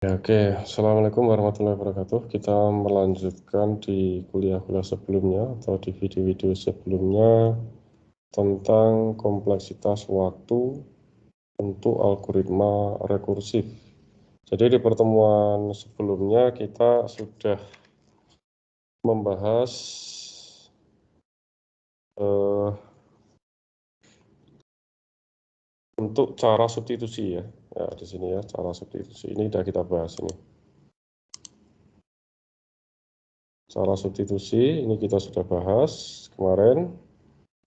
Ya, oke. Assalamualaikum warahmatullahi wabarakatuh. Kita melanjutkan di kuliah-kuliah sebelumnya atau di video-video sebelumnya tentang kompleksitas waktu untuk algoritma rekursif. Jadi di pertemuan sebelumnya kita sudah membahas eh, untuk cara substitusi ya. Ya, di sini ya, cara substitusi. Ini sudah kita bahas ini. Cara substitusi ini kita sudah bahas kemarin.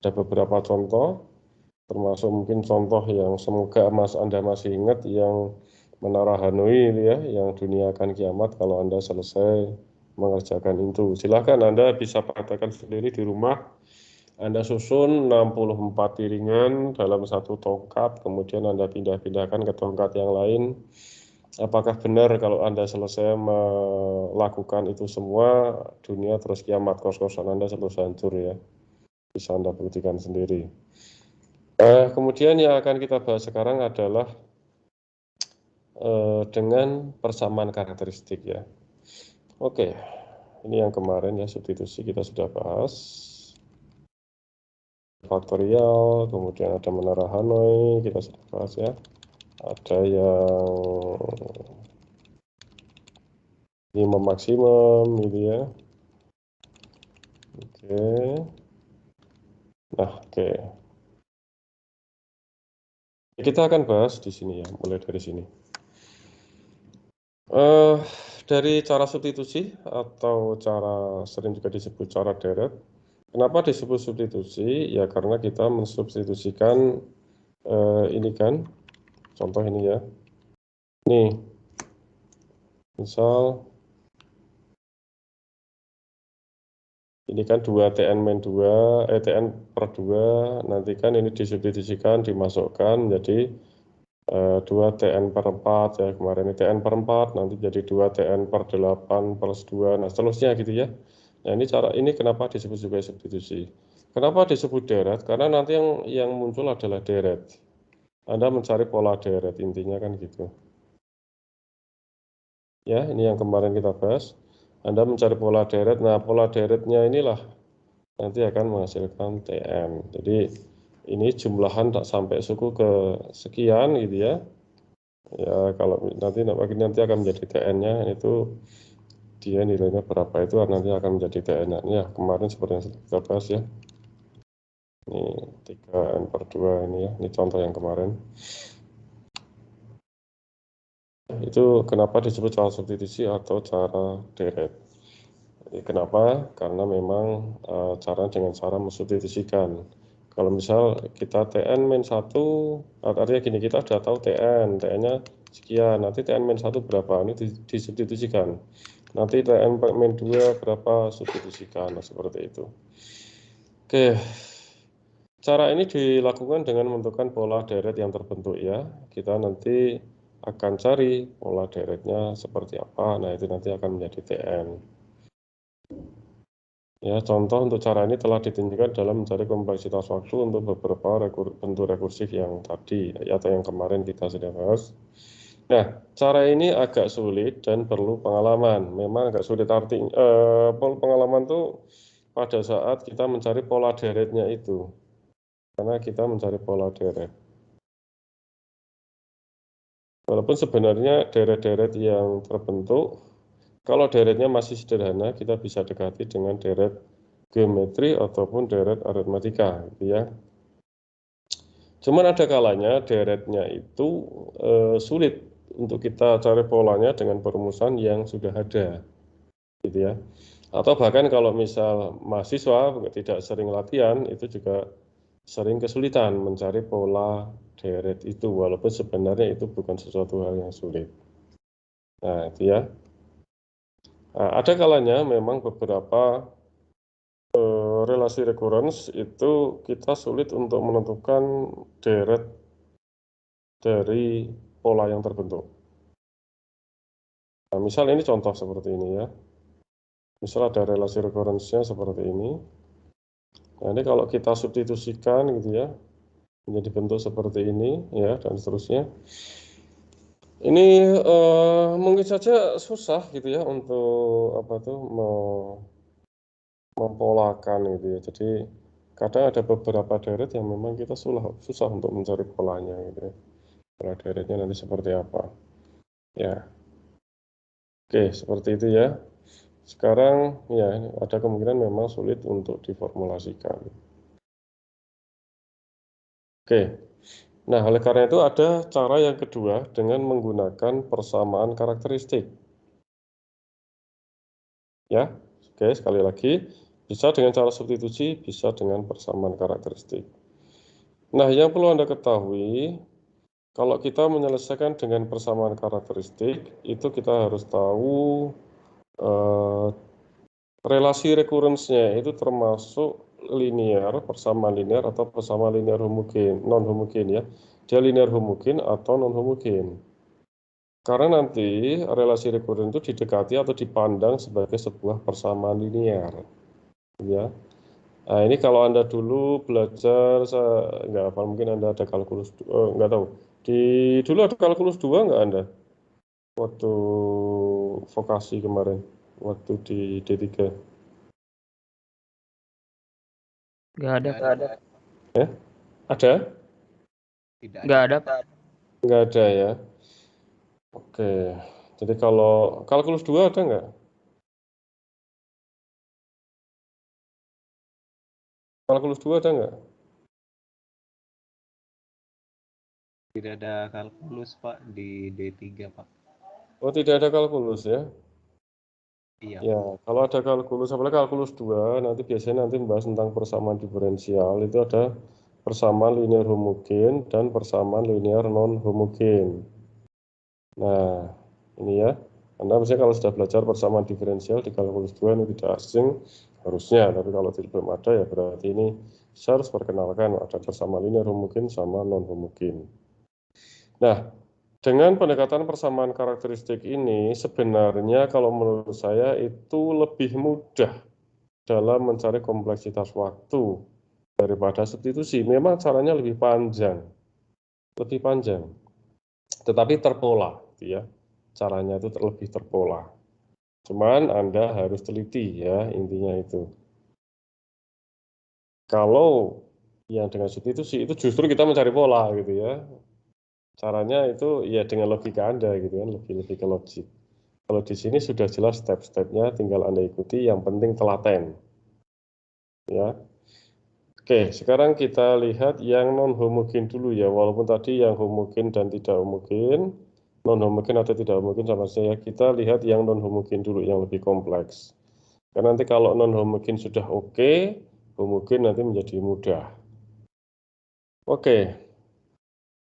Ada beberapa contoh, termasuk mungkin contoh yang semoga Anda masih ingat yang Menara Hanoi itu ya, yang dunia akan kiamat kalau Anda selesai mengerjakan itu. Silahkan Anda bisa praktekkan sendiri di rumah. Anda susun 64 piringan dalam satu tongkat, kemudian Anda pindah-pindahkan ke tongkat yang lain. Apakah benar kalau Anda selesai melakukan itu semua, dunia terus kiamat, kos-kosan Anda terus hancur ya. Bisa Anda buktikan sendiri. Kemudian yang akan kita bahas sekarang adalah dengan persamaan karakteristik ya. Oke, ini yang kemarin ya, substitusi kita sudah bahas. Faktorial, kemudian ada Menara Hanoi, kita sudah bahas ya. Ada yang minimum maksimum gitu ya. Oke. Nah, oke. Kita akan bahas di sini ya, mulai dari sini. Dari cara substitusi atau cara sering juga disebut cara deret. Kenapa disebut substitusi? Ya karena kita mensubstitusikan ini kan, contoh ini ya. Nih, misal ini kan 2 TN min 2, TN per 2, nanti kan ini disubstitusikan, dimasukkan menjadi 2 TN per 4 ya, kemarin ini TN per 4, nanti jadi 2 TN per 8 plus 2, nah seterusnya gitu ya. Nah ini cara ini kenapa disebut juga substitusi. Kenapa disebut deret? Karena nanti yang muncul adalah deret. Anda mencari pola deret, intinya kan gitu. Ya, ini yang kemarin kita bahas. Anda mencari pola deret, nah pola deretnya inilah nanti akan menghasilkan TN. Jadi ini jumlahan tak sampai suku ke sekian gitu ya. Ya, kalau nanti akan menjadi TN-nya itu dia nilainya berapa itu nanti akan menjadi TN-nya. Ya, kemarin seperti yang kita bahas ya. Ini 3N per 2 ini ya, ini contoh yang kemarin. Itu kenapa disebut cara substitusi atau cara deret. Kenapa? Karena memang cara dengan cara mensubstitusikan. Kalau misal kita TN min 1, artinya gini, kita sudah tahu TN-nya sekian, nanti TN min 1 berapa, ini disubstitusikan. Nanti TN min 2 berapa, substitusikan, nah, seperti itu. Oke, cara ini dilakukan dengan menentukan pola deret yang terbentuk ya. Kita nanti akan cari pola deretnya seperti apa, nah itu nanti akan menjadi TN. Ya, contoh untuk cara ini telah ditunjukkan dalam mencari kompleksitas waktu untuk beberapa bentuk rekursif yang tadi atau yang kemarin kita sudah bahas. Nah, cara ini agak sulit dan perlu pengalaman. Memang agak sulit artinya. Pengalaman itu pada saat kita mencari pola deretnya itu, karena kita mencari pola deret. Walaupun sebenarnya deret-deret yang terbentuk, kalau deretnya masih sederhana, kita bisa dekati dengan deret geometri ataupun deret aritmatika, gitu ya. Cuman ada kalanya deretnya itu sulit untuk kita cari polanya dengan perumusan yang sudah ada, gitu ya. Atau bahkan kalau misal mahasiswa tidak sering latihan, itu juga sering kesulitan mencari pola deret itu, walaupun sebenarnya itu bukan sesuatu hal yang sulit. Nah, itu ya. Nah, ada kalanya memang beberapa relasi recurrence itu kita sulit untuk menentukan deret dari pola yang terbentuk. Nah, misal ini contoh seperti ini ya. Misal ada relasi recurrence-nya seperti ini. Nah, ini kalau kita substitusikan gitu ya, menjadi bentuk seperti ini ya, dan seterusnya. Ini mungkin saja susah gitu ya untuk apa tuh mempolakan gitu ya. Jadi kadang ada beberapa deret yang memang kita susah untuk mencari polanya gitu ya. Pola deretnya nanti seperti apa. Ya, oke seperti itu ya. Sekarang ya ada kemungkinan memang sulit untuk diformulasikan. Oke, nah oleh karena itu ada cara yang kedua dengan menggunakan persamaan karakteristik. Ya, oke sekali lagi bisa dengan cara substitusi, bisa dengan persamaan karakteristik. Nah, yang perlu Anda ketahui, kalau kita menyelesaikan dengan persamaan karakteristik, itu kita harus tahu eh, relasi recurrence-nya itu termasuk linear, persamaan linear atau persamaan linear homogen, non homogen ya. Dia linear homogen atau non homogen. Karena nanti relasi recurrence itu didekati atau dipandang sebagai sebuah persamaan linear, ya. Nah, ini kalau Anda dulu belajar, saya nggak hafal, mungkin Anda ada kalkulus, nggak tahu. Dulu ada kalkulus 2 nggak Anda? Waktu vokasi kemarin, waktu di D3. Nggak ada. Ya? Ada? Nggak ada, Pak. Nggak ada ya. Oke. Jadi kalau kalkulus 2 ada nggak? Kalkulus 2 ada nggak? Tidak ada kalkulus, Pak, di D3, Pak. Oh, tidak ada kalkulus ya? Iya. Ya, kalau ada kalkulus, apalagi kalkulus 2, nanti biasanya nanti membahas tentang persamaan diferensial. Itu ada persamaan linear homogen dan persamaan linear non homogen. Nah, ini ya. Anda misalnya kalau sudah belajar persamaan diferensial di kalkulus 2 ini tidak asing harusnya, tapi kalau belum ada ya berarti ini saya harus perkenalkan ada persamaan linear homogen sama non homogen. Nah, dengan pendekatan persamaan karakteristik ini sebenarnya kalau menurut saya itu lebih mudah dalam mencari kompleksitas waktu daripada substitusi. Memang caranya lebih panjang, tetapi terpola, gitu ya. Caranya itu lebih terpola. Cuman Anda harus teliti ya, intinya itu. Kalau yang dengan substitusi itu justru kita mencari pola gitu ya. Caranya itu ya dengan logika Anda gitu kan, lebih ke logik. Kalau di sini sudah jelas step-stepnya, tinggal Anda ikuti, yang penting telaten. Ya. Oke, sekarang kita lihat yang non homogen dulu ya. Walaupun tadi yang homogen dan tidak homogen, non homogen atau tidak homogen sama saja. Kita lihat yang non homogen dulu yang lebih kompleks. Karena nanti kalau non homogen sudah oke, homogen nanti menjadi mudah. Oke.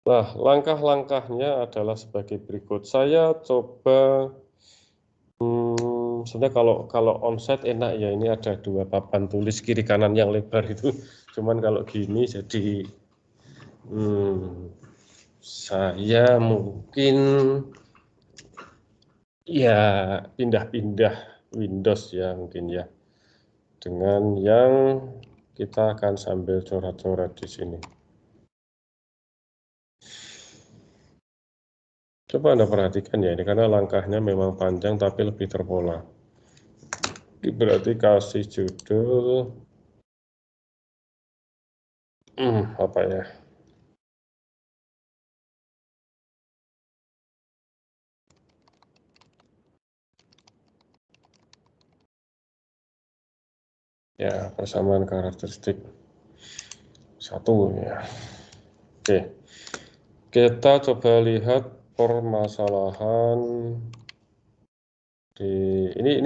Nah, langkah-langkahnya adalah sebagai berikut. Saya coba sebenarnya kalau onsite enak ya, ini ada 2 papan tulis kiri kanan yang lebar itu. Cuman kalau gini jadi saya mungkin ya pindah-pindah Windows ya mungkin ya. Dengan yang kita akan sambil coret-coret di sini. Coba Anda perhatikan ya, ini karena langkahnya memang panjang tapi lebih terpola. Ini berarti kasih judul apa ya? Ya, persamaan karakteristik 1 ya. Oke. Kita coba lihat permasalahan di ini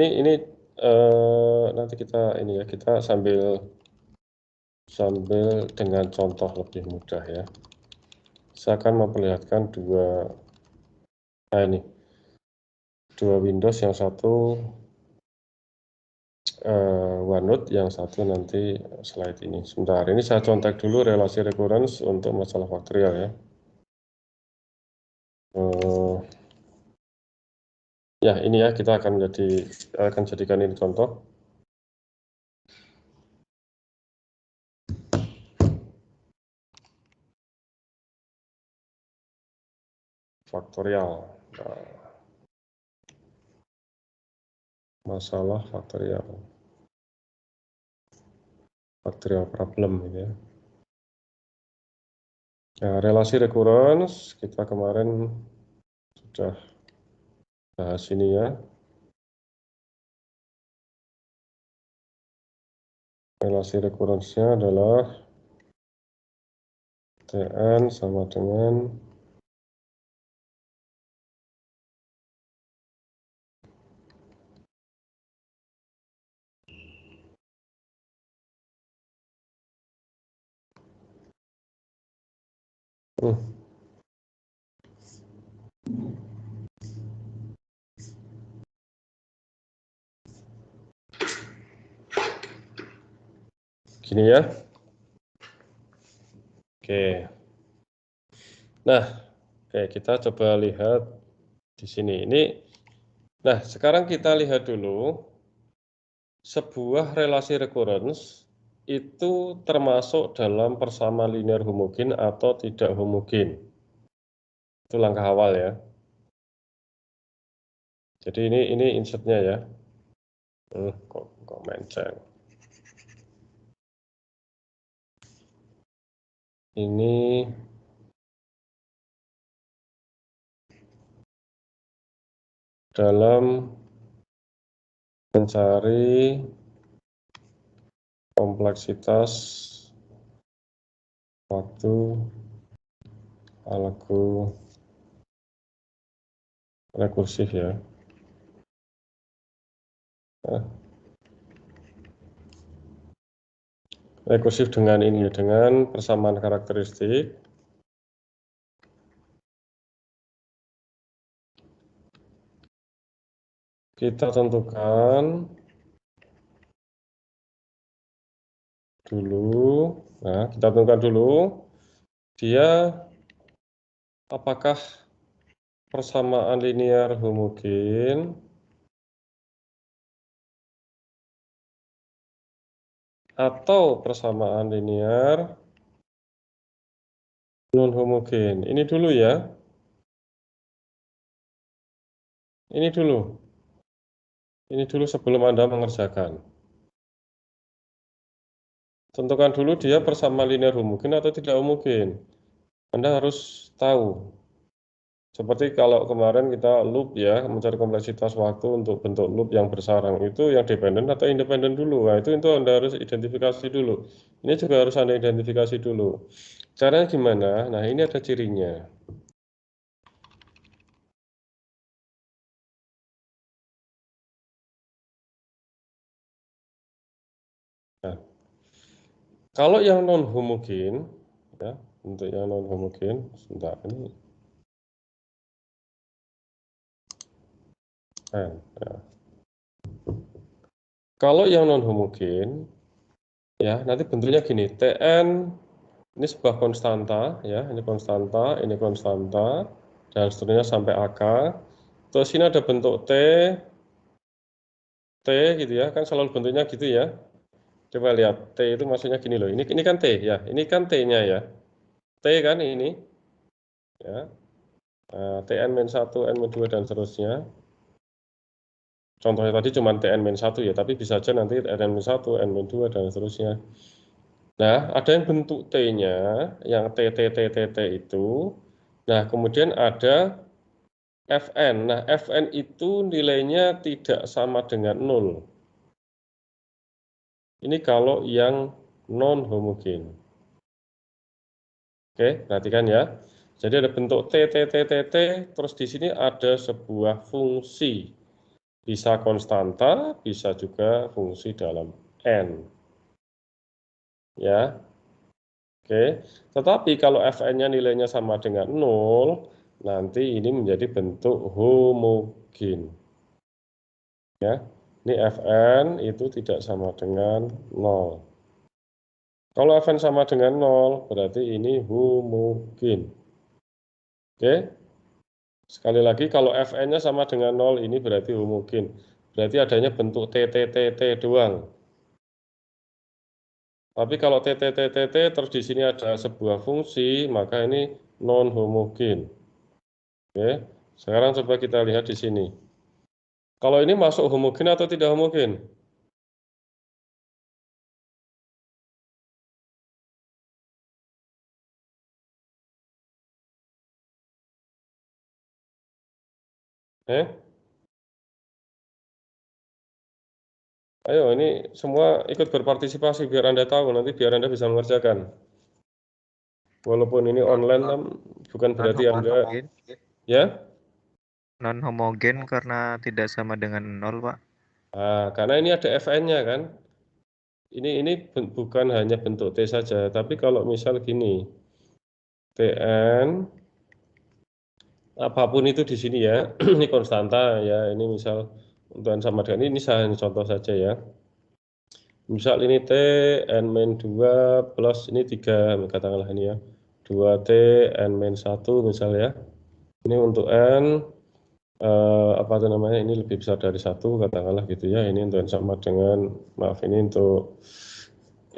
nanti kita ini ya, kita sambil dengan contoh lebih mudah ya. Saya akan memperlihatkan dua Windows, yang satu OneNote, yang satu nanti slide ini. Sebentar, ini saya contek dulu relasi recurrence untuk masalah faktorial ya. Ya, ini ya kita akan jadikan ini contoh. Faktorial. masalah faktorial problem ini ya. Nah, relasi recurrence kita kemarin sudah bahas ini ya. Relasi recurrence-nya adalah Tn sama dengan gini ya. Oke. Nah, kita coba lihat di sini. Nah, sekarang kita lihat dulu sebuah relasi recurrence itu termasuk dalam persamaan linear homogen atau tidak homogen. Itu langkah awal ya. Jadi ini insertnya ya. Kok menceng. Ini dalam mencari kompleksitas waktu algo rekursif ya. Rekursif dengan ini, dengan persamaan karakteristik. Kita tentukan dulu, nah kita tentukan dulu dia apakah persamaan linear homogen atau persamaan linear non homogen. Ini dulu ya. Ini dulu sebelum Anda mengerjakan. Tentukan dulu dia persamaan linear homogen atau tidak homogen. Anda harus tahu. Seperti kalau kemarin kita loop ya, mencari kompleksitas waktu untuk bentuk loop yang bersarang, itu yang dependen atau independen dulu. Nah, itu Anda harus identifikasi dulu. Ini juga harus Anda identifikasi dulu. Caranya gimana? Nah, ini ada cirinya. Nah, kalau yang non homogen ya, untuk yang non homogen, sebentar ini ya. Kalau yang non homogen ya, nanti bentuknya gini, Tn ini sebuah konstanta ya, ini konstanta, dan seterusnya sampai AK. Terus ini ada bentuk T gitu ya, kan selalu bentuknya gitu ya. Coba lihat, T itu maksudnya gini loh, ini kan T ya, ini kan T-nya ya. T kan ini ya. Tn-1, N-2 dan seterusnya. Contohnya tadi cuma Tn-1 ya, tapi bisa saja nanti N-1, N-2 dan seterusnya. Nah, ada yang bentuk T-nya, yang T itu. Nah, kemudian ada Fn. Nah, Fn itu nilainya tidak sama dengan 0. Ini kalau yang non homogen. Oke, perhatikan ya. Jadi ada bentuk T, terus di sini ada sebuah fungsi. Bisa konstanta, bisa juga fungsi dalam N. Ya. Oke, tetapi kalau Fn-nya nilainya sama dengan 0, nanti ini menjadi bentuk homogen. Ya, ini Fn itu tidak sama dengan 0. Kalau Fn sama dengan 0, berarti ini homogen. Oke, sekali lagi kalau Fn-nya sama dengan 0, ini berarti homogen. Berarti adanya bentuk T doang. Tapi kalau T terus di sini ada sebuah fungsi, maka ini non homogen. Oke, Sekarang coba kita lihat di sini. Kalau ini masuk homogen atau tidak homogen? Ayo, ini semua ikut berpartisipasi biar Anda tahu, nanti biar Anda bisa mengerjakan. Walaupun ini online, bukan berarti Anda... Ya? Non-homogen karena tidak sama dengan 0, Pak. Nah, karena ini ada Fn-nya kan. Ini bukan hanya bentuk T saja, tapi kalau misal gini, Tn, apapun itu di sini ya, ini konstanta ya, ini misal untuk N sama dengan ini saya contoh saja ya. Misal ini T, N-2 plus ini 3, katakanlah ini ya. 2T, N-1 misal ya. Ini untuk N, apa itu namanya, ini lebih besar dari 1, katakanlah gitu ya. Ini untuk N sama dengan, maaf ini untuk,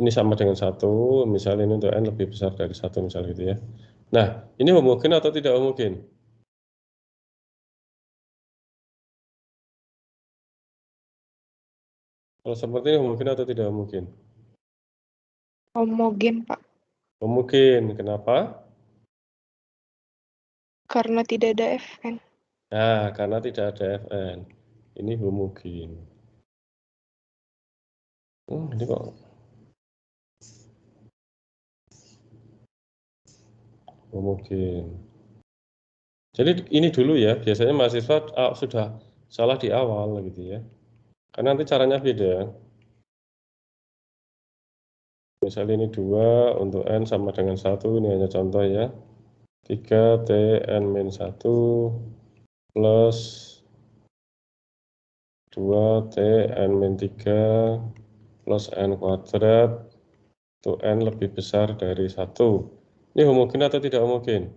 ini sama dengan 1, misal ini untuk N lebih besar dari 1, misal gitu ya. Nah, ini homogen atau tidak homogen? Kalau seperti ini homogen atau tidak homogen? Homogen, Pak. Homogen, kenapa? Karena tidak ada Fn. Nah, karena tidak ada Fn. Ini homogen. Ini kok homogen. Jadi ini dulu ya, biasanya mahasiswa sudah salah di awal gitu ya. Karena nanti caranya beda. Misal ini 2 untuk N sama dengan 1, ini hanya contoh ya. 3 T N-1 plus 2 T N-3 plus N kuadrat untuk N lebih besar dari 1. Ini homogen atau tidak homogen?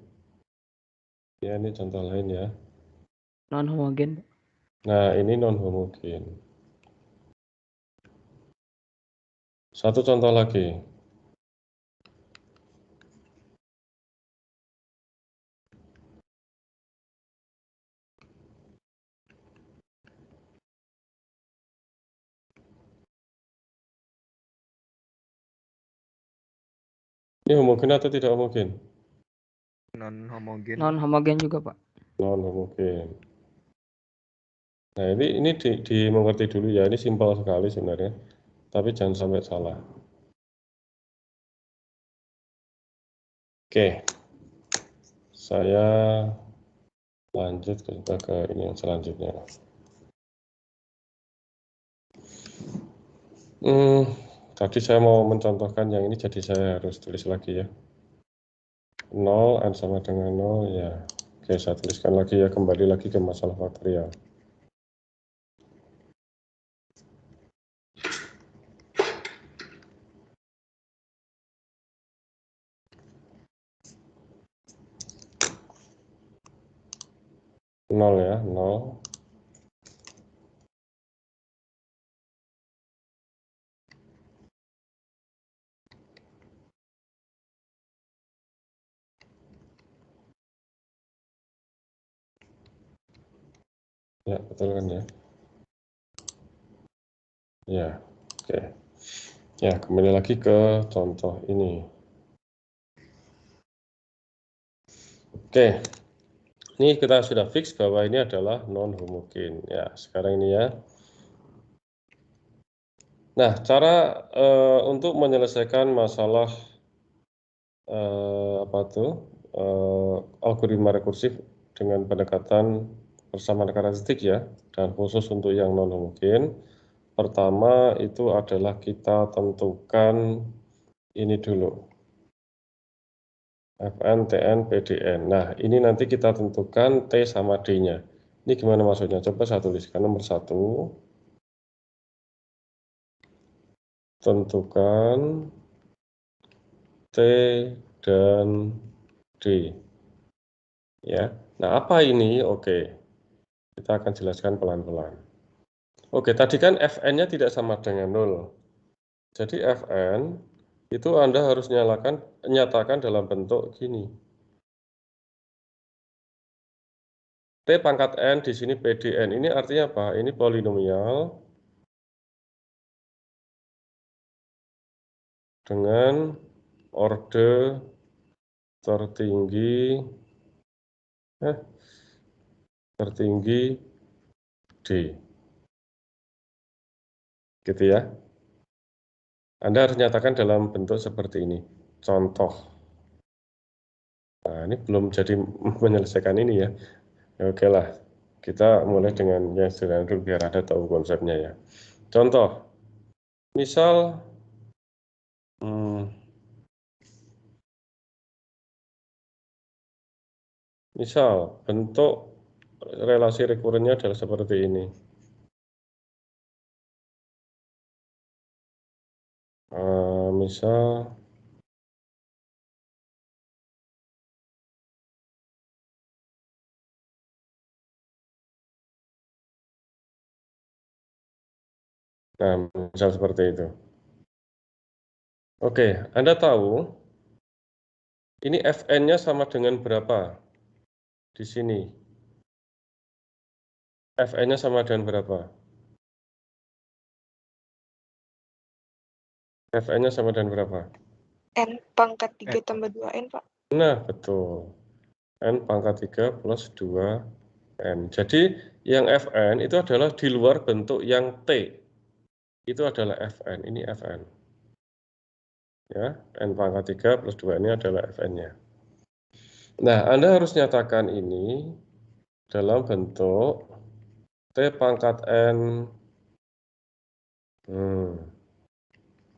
Ya, ini contoh lain ya. Non-homogen. Nah, ini non-homogen. Satu contoh lagi. Ini homogen atau tidak homogen? Non-homogen. Non-homogen juga, Pak. Non-homogen. Nah, ini dimengerti dulu ya. Ini simpel sekali sebenarnya. Tapi jangan sampai salah. Oke. Saya lanjut ke ini yang selanjutnya. Tadi saya mau mencontohkan yang ini, jadi saya harus tulis lagi ya. 0, N sama dengan 0, ya. Oke, saya tuliskan lagi ya, kembali lagi ke masalah faktorial. Nol ya, 0. Ya, betul kan ya? Ya, oke. Ya, kembali lagi ke contoh ini. Oke, ini kita sudah fix bahwa ini adalah non-homogen. Ya, sekarang ini ya. Nah, cara untuk menyelesaikan masalah algoritma rekursif dengan pendekatan persamaan karakteristik ya, dan khusus untuk yang non-homogen. Pertama itu adalah kita tentukan ini dulu. Fn, Tn, Pdn. Nah, ini nanti kita tentukan T sama D-nya. Ini gimana maksudnya? Coba saya tuliskan. Nomor 1. Tentukan T dan D. Ya. Nah, apa ini? Oke. Kita akan jelaskan pelan-pelan. Oke, tadi kan Fn-nya tidak sama dengan 0. Jadi Fn itu Anda harus nyatakan dalam bentuk gini. T pangkat N di sini PDN. Ini artinya apa? Ini polinomial dengan orde tertinggi D. Gitu ya. Anda harus nyatakan dalam bentuk seperti ini. Contoh. Nah, ini belum jadi menyelesaikan ini ya. Oke lah. Kita mulai dengan yang sederhana dulu biar ada tahu konsepnya ya. Contoh. Misal bentuk relasi rekurennya adalah seperti ini. Misal misal seperti itu. Oke, Anda tahu ini Fn-nya sama dengan berapa di sini? Fn-nya sama dengan berapa? Fn-nya sama dengan berapa? N pangkat 3 tambah 2N, Pak. Nah, betul. N pangkat 3 plus 2N. Jadi, yang Fn itu adalah di luar bentuk yang T. Itu adalah Fn. Ini Fn. Ya, N pangkat 3 plus 2 ini adalah Fn-nya. Nah, Anda harus nyatakan ini dalam bentuk T pangkat N.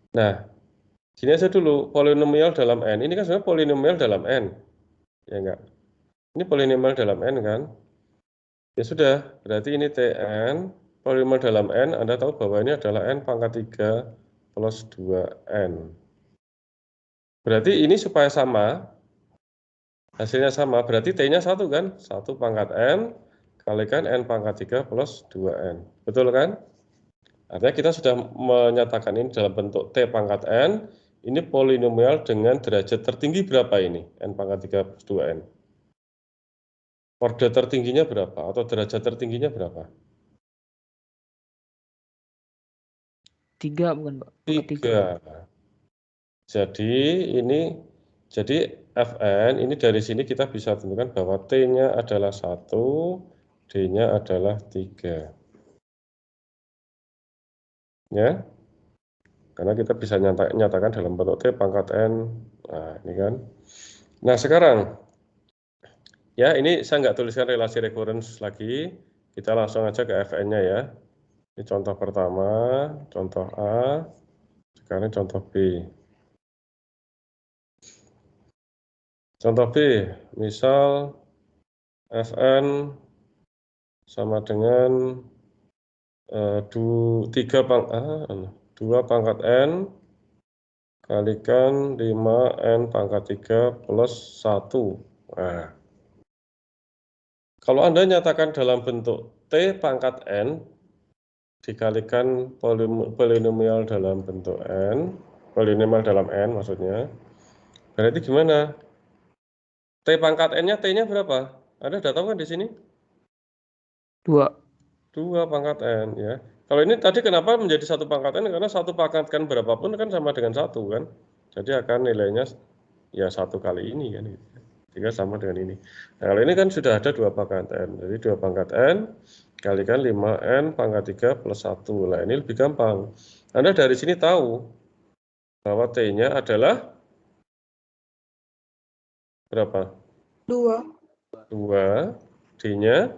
Nah, gini aja dulu, polinomial dalam N. Ini kan sebenarnya polinomial dalam N. Ya enggak? Ini polinomial dalam N kan? Ya sudah, berarti ini Tn, polinomial dalam N, Anda tahu bahwa ini adalah N pangkat 3 plus 2N. Berarti ini supaya sama, hasilnya sama, berarti T-nya 1 kan? 1 pangkat N kalikan N pangkat 3 plus 2N. Betul kan? Artinya kita sudah menyatakan ini dalam bentuk T pangkat N, ini polinomial dengan derajat tertinggi berapa ini? N pangkat 3 plus 2N. Orde tertingginya berapa? Atau derajat tertingginya berapa? 3 bukan, Pak? 3. Jadi Fn ini dari sini kita bisa tentukan bahwa T-nya adalah 1, D-nya adalah 3. Ya. Karena kita bisa nyatakan dalam bentuk T pangkat N. Nah, ini kan. Nah, sekarang ya, ini saya nggak tuliskan relasi recurrence lagi. Kita langsung aja ke Fn-nya ya. Ini contoh pertama, contoh A, sekarang contoh B. Contoh B, misal Fn sama dengan 2 pangkat N kalikan 5N pangkat 3 plus 1. Nah, kalau Anda nyatakan dalam bentuk T pangkat N dikalikan polinomial dalam bentuk N, polinomial dalam N maksudnya, berarti gimana? T pangkat N-nya T-nya berapa? Anda sudah tahu kan di sini? 2. 2 pangkat N ya. Kalau ini tadi kenapa menjadi 1 pangkat N? Karena 1 pangkatkan berapapun kan sama dengan 1 kan. Jadi akan nilainya ya 1 kali ini kan. Sehingga sama dengan ini. Nah, kalau ini kan sudah ada 2 pangkat N. Jadi 2 pangkat N kalikan 5N pangkat 3 plus 1. Nah, ini lebih gampang. Anda dari sini tahu bahwa T-nya adalah berapa? 2. 2. D-nya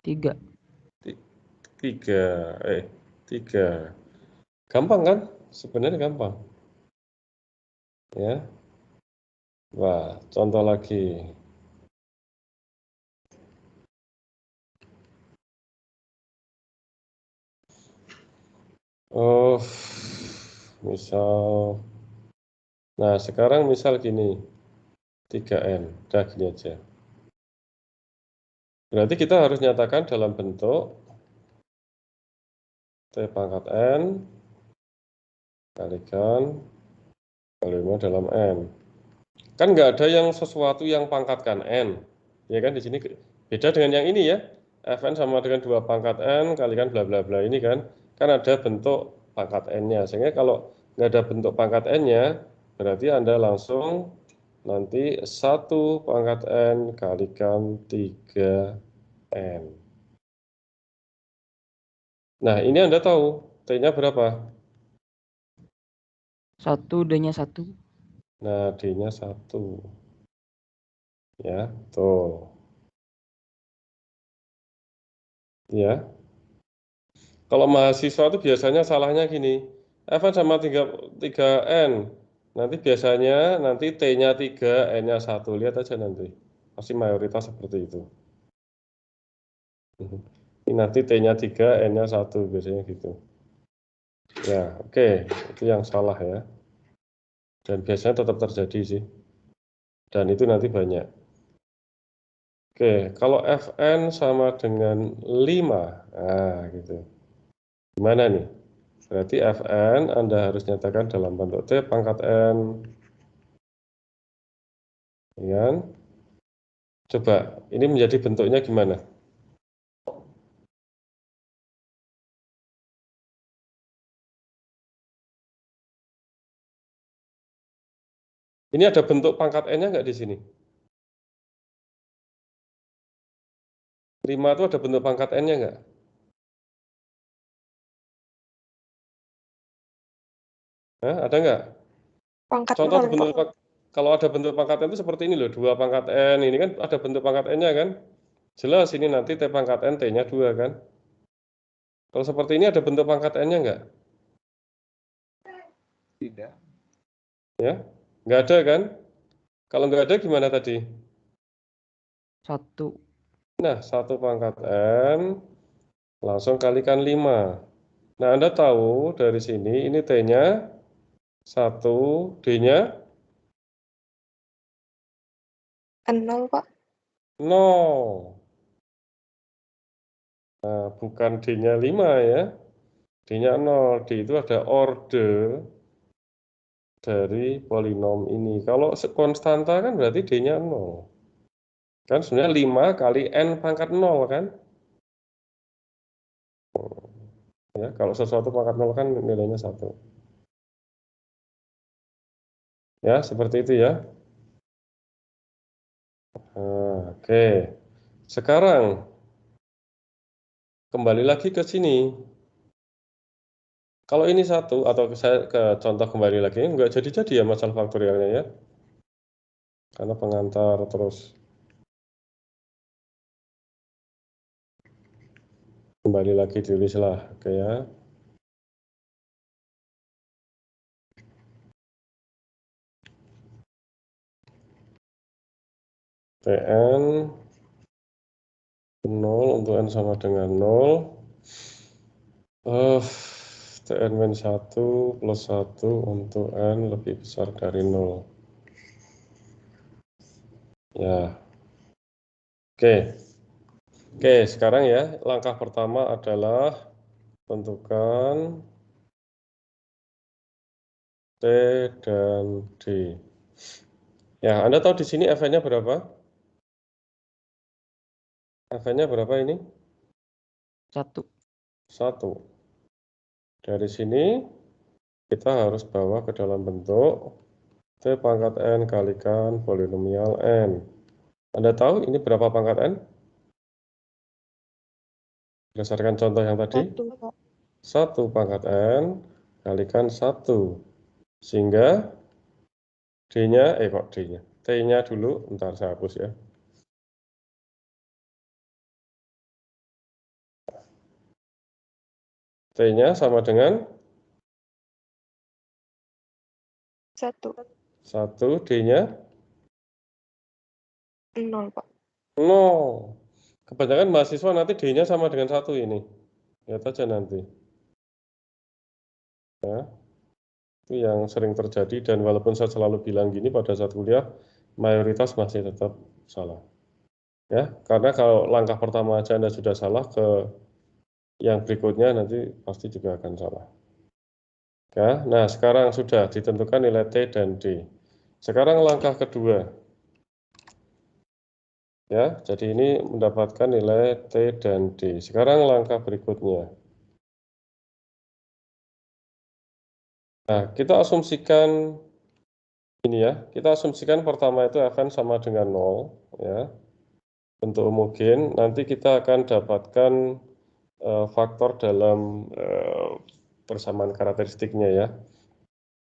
3. 3. Gampang kan? Sebenarnya gampang. Ya. Wah, contoh lagi. Oh, misal. Nah, sekarang misal gini. 3N. Udah gini aja. Berarti kita harus nyatakan dalam bentuk T pangkat N kalikan polinomial dalam N. Kan nggak ada yang sesuatu yang pangkatkan N. Ya kan di sini Beda dengan yang ini ya. Fn sama dengan 2 pangkat N kalikan bla bla bla ini kan. Kan ada bentuk pangkat N-nya. Sehingga kalau nggak ada bentuk pangkat N-nya, berarti Anda langsung nanti 1 pangkat N kalikan 3N. Nah, ini Anda tahu T-nya berapa? 1, D-nya 1. Nah, D-nya 1. Ya, tuh. Ya. Kalau mahasiswa itu biasanya salahnya gini. Fn sama 3N. Nanti biasanya nanti T-nya 3, N-nya 1. Lihat aja nanti. Pasti mayoritas seperti itu. Ini nanti T-nya 3, N-nya 1. Biasanya gitu. Ya, oke. Itu yang salah ya. Dan biasanya tetap terjadi sih. Dan itu nanti banyak. Oke, kalau Fn sama dengan 5. Nah, gitu. Gimana nih? Berarti Fn Anda harus nyatakan dalam bentuk T pangkat N. Ya kan? Coba, ini menjadi bentuknya gimana? Ini ada bentuk pangkat N-nya nggak di sini? 5 itu ada bentuk pangkat N-nya nggak? Hah, ada nggak? Pangkat Contoh ada 0, bentuk Pak. kalau ada bentuk pangkat N itu seperti ini loh, 2 pangkat N. Ini kan ada bentuk pangkat N-nya kan? Jelas ini nanti T pangkat N, T-nya 2 kan? Kalau seperti ini ada bentuk pangkat N-nya nggak? Tidak. Ya, nggak ada kan? Kalau nggak ada gimana tadi? 1. Nah, 1 pangkat N langsung kalikan 5. Nah, Anda tahu dari sini ini T-nya 1, D-nya 0, Pak. 0. Nah, bukan D-nya 5 ya. D-nya 0. D itu ada orde dari polinom ini. Kalau konstanta kan berarti D-nya 0. Kan sebenarnya 5 kali N pangkat 0 kan? Ya, kalau sesuatu pangkat 0 kan nilainya 1. Ya, seperti itu ya. Nah, oke. Sekarang kembali lagi ke sini. Kalau ini 1 atau saya ke contoh kembali lagi, nggak jadi-jadi ya masalah faktorialnya ya. Karena pengantar terus. Kembali lagi tulislah, oke ya. Tn 0 untuk N sama dengan 0. Tn min 1 plus 1 untuk N lebih besar dari 0. Ya. Oke. Oke, sekarang ya, langkah pertama adalah tentukan T dan D. Ya, Anda tahu di sini Fn-nya berapa? Fn-nya berapa ini? 1. 1. Dari sini kita harus bawa ke dalam bentuk T pangkat N kalikan polinomial N. Anda tahu ini berapa pangkat N? Berdasarkan contoh yang tadi, 1, Pak. 1 pangkat N kalikan 1. Sehingga D-nya, kok D-nya? T-nya dulu, bentar saya hapus ya. T-nya sama dengan 1. 1, D-nya 0, Pak. 0. Kebanyakan mahasiswa nanti D-nya sama dengan 1 ini. Lihat aja nanti. Ya, itu yang sering terjadi dan walaupun saya selalu bilang gini pada saat kuliah, mayoritas masih tetap salah. Ya, karena kalau langkah pertama aja Anda sudah salah, ke yang berikutnya nanti pasti juga akan salah. Ya, nah sekarang sudah ditentukan nilai T dan D. Sekarang langkah kedua. Ya, jadi ini mendapatkan nilai T dan D. Sekarang langkah berikutnya. Nah, kita asumsikan ini ya. Kita asumsikan pertama itu Fn sama dengan 0 ya. Bentuk homogen, nanti kita akan dapatkan faktor dalam persamaan karakteristiknya ya.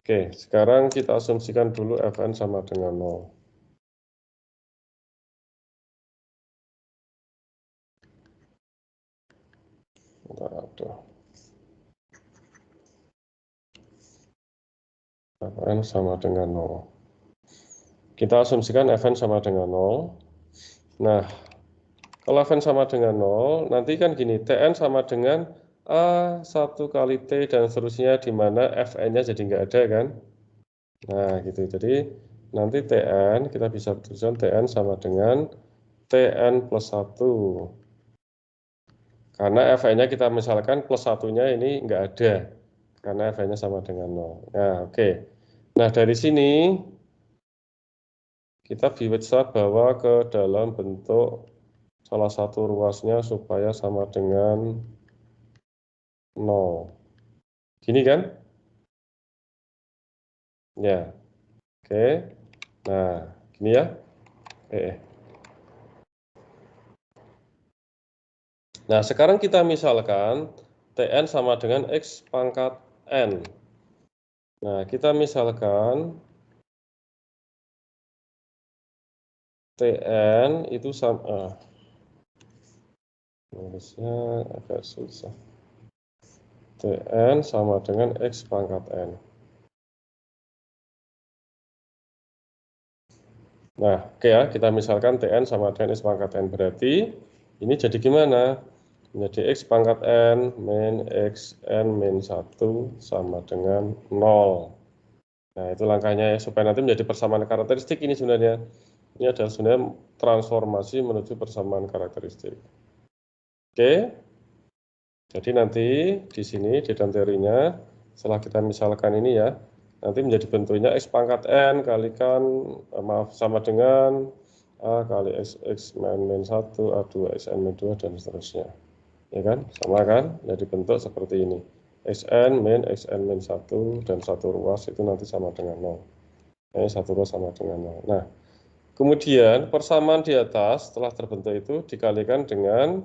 Oke, sekarang kita asumsikan dulu Fn sama dengan 0. Fn sama dengan 0. Kita asumsikan Fn sama dengan 0. Nah, kalau Fn sama dengan 0, nanti kan gini, Tn sama dengan A1 kali T dan seterusnya, di mana Fn-nya jadi nggak ada kan. Nah, gitu. Jadi, nanti Tn, kita bisa tuliskan Tn sama dengan Tn plus 1. Karena Fn-nya kita misalkan plus satunya ini nggak ada. Karena Fn-nya sama dengan 0. Nah, oke. Nah, dari sini, kita bisa bawa ke dalam bentuk salah satu ruasnya supaya sama dengan 0. Gini kan? Ya. Oke. Nah, gini ya. Nah, sekarang kita misalkan Tn sama dengan X pangkat N. Nah, kita misalkan Tn itu sama, nulisnya agak susah. Tn sama dengan X pangkat N. Nah, oke ya, kita misalkan Tn sama dengan X pangkat N. Berarti ini jadi gimana? Menjadi X pangkat N min Xn min 1 sama dengan 0. Nah, itu langkahnya ya, supaya nanti menjadi persamaan karakteristik ini sebenarnya. Ini adalah sebenarnya transformasi menuju persamaan karakteristik. Oke. Jadi nanti di sini di dalam teorinya, setelah kita misalkan ini ya, nanti menjadi bentuknya X pangkat N kalikan, sama dengan A kali X min 1, A2, Xn min 2, dan seterusnya. Ya kan? Sama kan? Jadi bentuk seperti ini. Xn min 1, dan satu ruas itu nanti sama dengan 0. Ini satu ruas sama dengan 0. Nah, kemudian persamaan di atas setelah terbentuk itu dikalikan dengan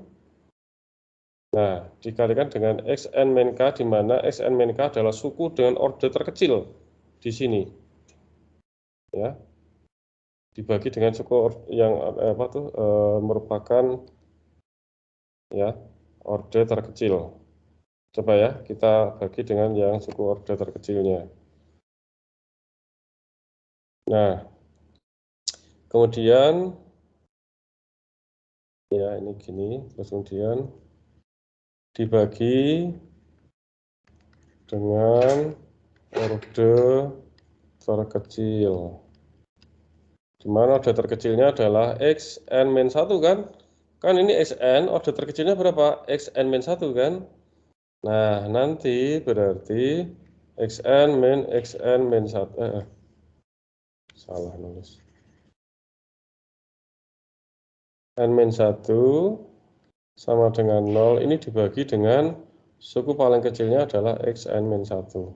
Xn min K, di mana Xn min K adalah suku dengan orde terkecil di sini. Ya. Dibagi dengan suku yang merupakan ya orde terkecil. Coba ya, kita bagi dengan yang suku orde terkecilnya. Nah, kemudian ya ini gini, terus kemudian dibagi dengan orde terkecil. Di mana orde terkecilnya adalah Xn min 1 kan? Kan ini Xn, orde terkecilnya berapa? Xn min 1 kan? Nah, nanti berarti Xn min 1. Salah nulis. N min 1 sama dengan 0. Ini dibagi dengan suku paling kecilnya adalah Xn min 1.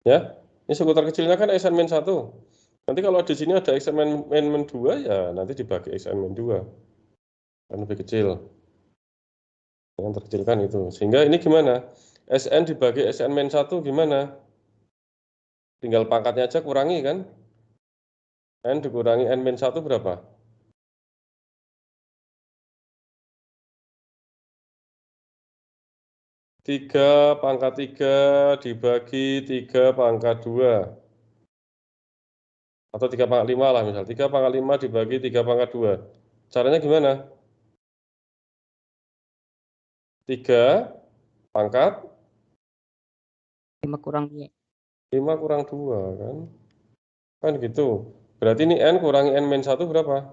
Ya, ini suku terkecilnya kan Xn min 1. Nanti kalau di sini ada Xn min 2, ya nanti dibagi Xn min 2. Kan lebih kecil. Yang terkecil kan itu. Sehingga ini gimana? Sn dibagi Sn min 1 gimana? Tinggal pangkatnya aja kurangi kan? N dikurangi N min 1 berapa? 3 pangkat 3 dibagi 3 pangkat 2. Atau 3 pangkat 5 lah misal. 3 pangkat 5 dibagi 3 pangkat 2. Caranya gimana? 3 pangkat 5 kurang 2. 5 kurang 2 kan? Kan gitu. Berarti ini N kurangi N min 1 berapa?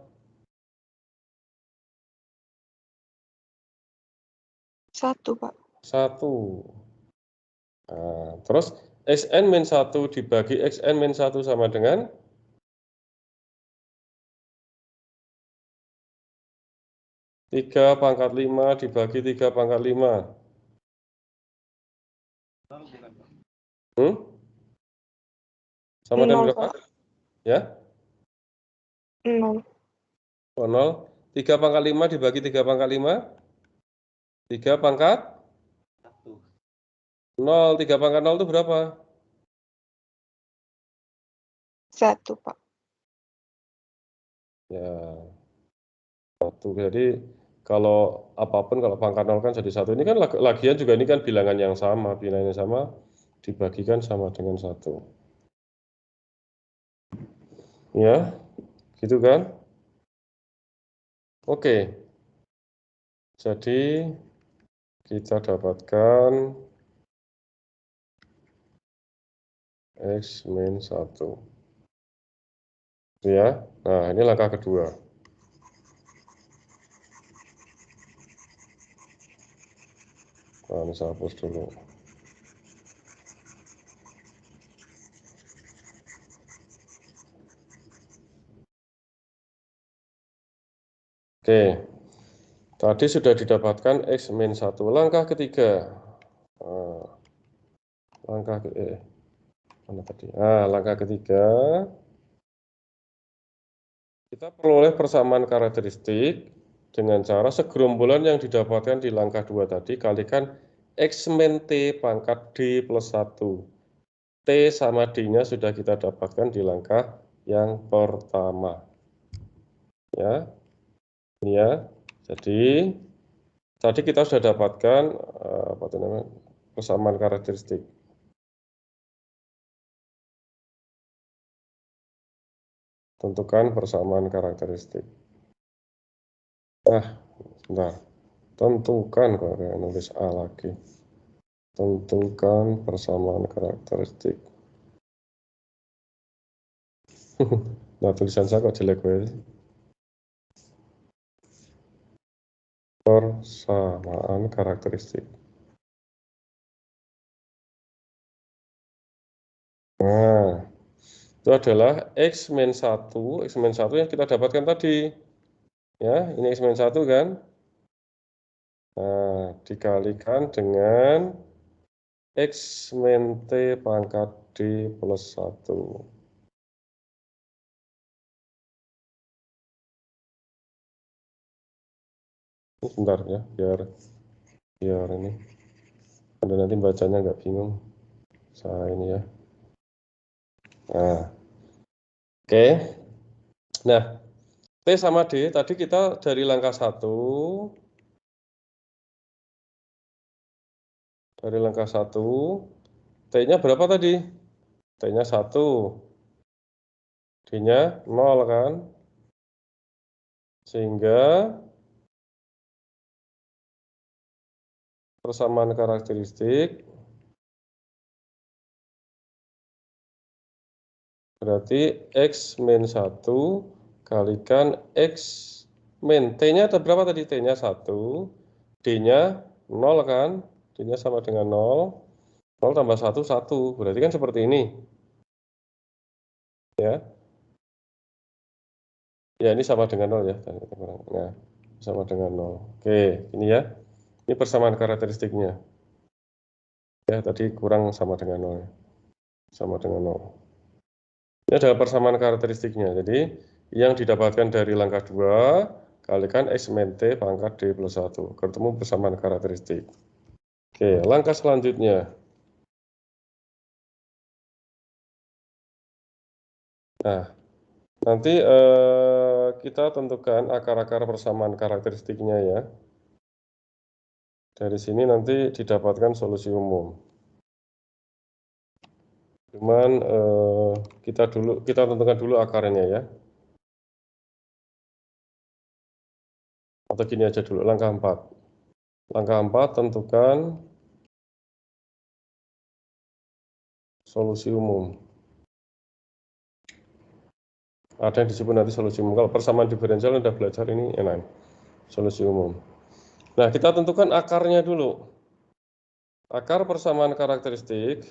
1, Pak. 1. Nah, terus Xn min 1 dibagi Xn min 1 sama dengan tiga pangkat 5 dibagi 3 pangkat 5. Sama dengan 0, berapa? Pak. Ya? 0. Oh, 0. 3 pangkat 5 dibagi 3 pangkat 5. 3 pangkat 0. 3 pangkat 0 itu berapa? 1, Pak. Ya, 1. Jadi kalau apapun kalau pangkat 0 kan jadi 1. Ini kan lagian juga ini kan bilangan yang sama. Bilangan yang sama dibagikan sama dengan 1. Ya, gitu kan? Oke. Jadi kita dapatkan X min 1. Ya. Nah, ini langkah kedua. Nah, ini saya hapus dulu. Oke. Tadi sudah didapatkan X min 1. Langkah ketiga. Langkah ketiga. Kita peroleh persamaan karakteristik dengan cara segerombolan yang didapatkan di langkah 2 tadi kalikan X min T pangkat D plus 1. T sama D-nya sudah kita dapatkan di langkah yang pertama. Ya. Ini ya. Jadi tadi kita sudah dapatkan persamaan karakteristik. Tentukan persamaan karakteristik. Sebentar. Tentukan, kok kayak nulis A lagi. Tentukan persamaan karakteristik. Nah, tulisan saya kok jelek banget. Persamaan karakteristik. Nah, itu adalah X min 1. X min 1 yang kita dapatkan tadi. Ya, ini X min 1 kan. Nah, dikalikan dengan X min T pangkat D plus 1. Sebentar ya, biar ini. Anda nanti bacanya nggak bingung. Saya ini ya. Nah, oke. Nah, T sama D tadi kita dari langkah 1. Dari langkah 1. T-nya berapa tadi? T-nya 1. D-nya 0 kan? Sehingga persamaan karakteristik berarti X min 1 kalikan X min. T-nya ada berapa tadi? T-nya 1. D-nya 0 kan? D-nya sama dengan 0. 0 tambah 1, 1. Berarti kan seperti ini. Ya. Ya, ini sama dengan 0 ya. Nah, sama dengan 0. Oke, ini ya. Ini persamaan karakteristiknya. Ya, tadi kurang sama dengan 0. Sama dengan 0. Ini adalah persamaan karakteristiknya. Jadi, yang didapatkan dari langkah 2, kalikan X min T pangkat D plus 1. Ketemu persamaan karakteristik. Oke, langkah selanjutnya. Nah, nanti kita tentukan akar-akar persamaan karakteristiknya ya. Dari sini nanti didapatkan solusi umum. Cuman kita tentukan dulu akarnya ya. Atau gini aja dulu, langkah 4. Langkah 4 tentukan solusi umum. Ada yang disebut nanti solusi umum. Kalau persamaan diferensial udah belajar ini enak. Solusi umum. Nah, kita tentukan akarnya dulu. Akar persamaan karakteristik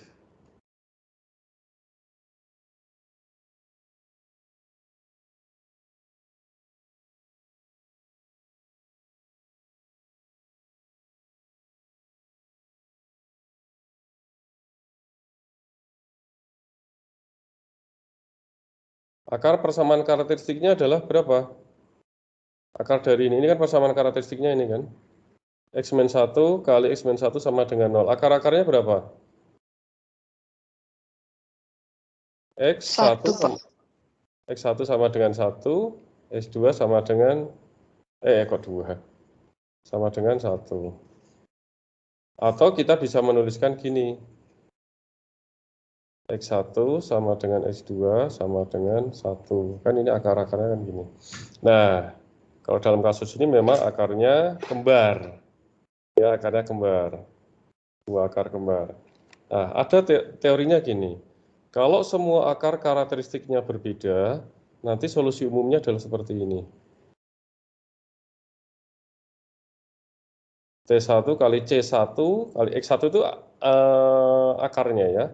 Akar persamaan karakteristiknya adalah berapa? Akar dari ini kan persamaan karakteristiknya ini kan. X-1 kali X-1 sama dengan 0. Akar-akarnya berapa? X1 1, Pak. X1 sama dengan 1, X2 sama dengan, kok 2? Sama dengan 1. Atau kita bisa menuliskan gini. X1 sama dengan X2 sama dengan 1. Kan ini akar-akarnya kan gini. Nah, kalau dalam kasus ini memang akarnya kembar. Ya, akarnya kembar. Dua akar kembar. Nah, ada teorinya gini. Kalau semua akar karakteristiknya berbeda, nanti solusi umumnya adalah seperti ini. T1 kali C1 kali X1 itu akarnya ya.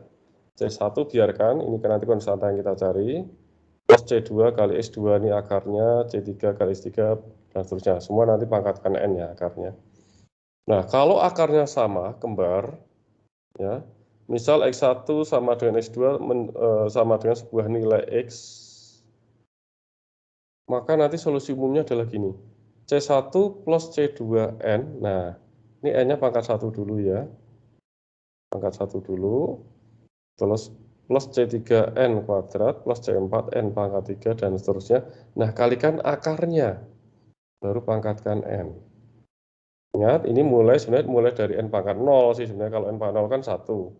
C1 biarkan, ini kan nanti konstanta yang kita cari. Plus C2 kali X2 ini akarnya, C3 kali X3, dan seterusnya. Semua nanti pangkatkan N ya akarnya. Nah, kalau akarnya sama, kembar, ya, misal X1 sama dengan X2 sama dengan sebuah nilai X, maka nanti solusi umumnya adalah gini. C1 plus C2N, nah ini N-nya pangkat 1 dulu ya. Pangkat 1 dulu, terus plus C3N kuadrat, plus C4N pangkat 3, dan seterusnya. Nah, kalikan akarnya, baru pangkatkan N. Ingat, ini sebenarnya mulai dari N pangkat 0 sih sebenarnya. Kalau N pangkat 0 kan 1.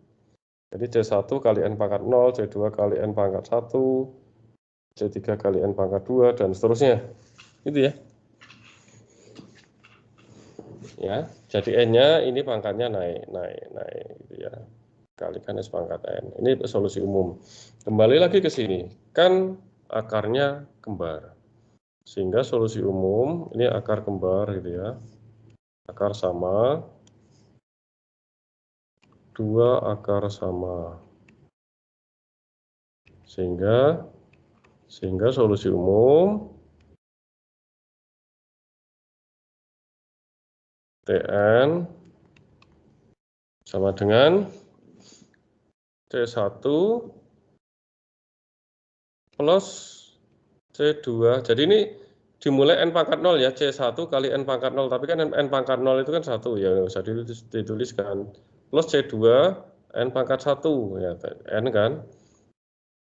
Jadi C1 kali N pangkat 0, C2 kali N pangkat 1, C3 kali N pangkat 2, dan seterusnya. Gitu ya. Ya, jadi N-nya ini pangkatnya naik gitu ya. Kalikan S pangkat N. Ini solusi umum. Kembali lagi ke sini. Kan akarnya kembar. Sehingga solusi umum ini akar kembar gitu ya. Akar sama. Dua akar sama. Sehingga solusi umum Tn sama dengan C1 plus C2. Jadi ini dimulai N pangkat 0 ya, C1 kali N pangkat 0. Tapi kan N pangkat 0 itu kan 1 ya, nggak usah dituliskan. Plus C2 N pangkat 1 ya, N kan.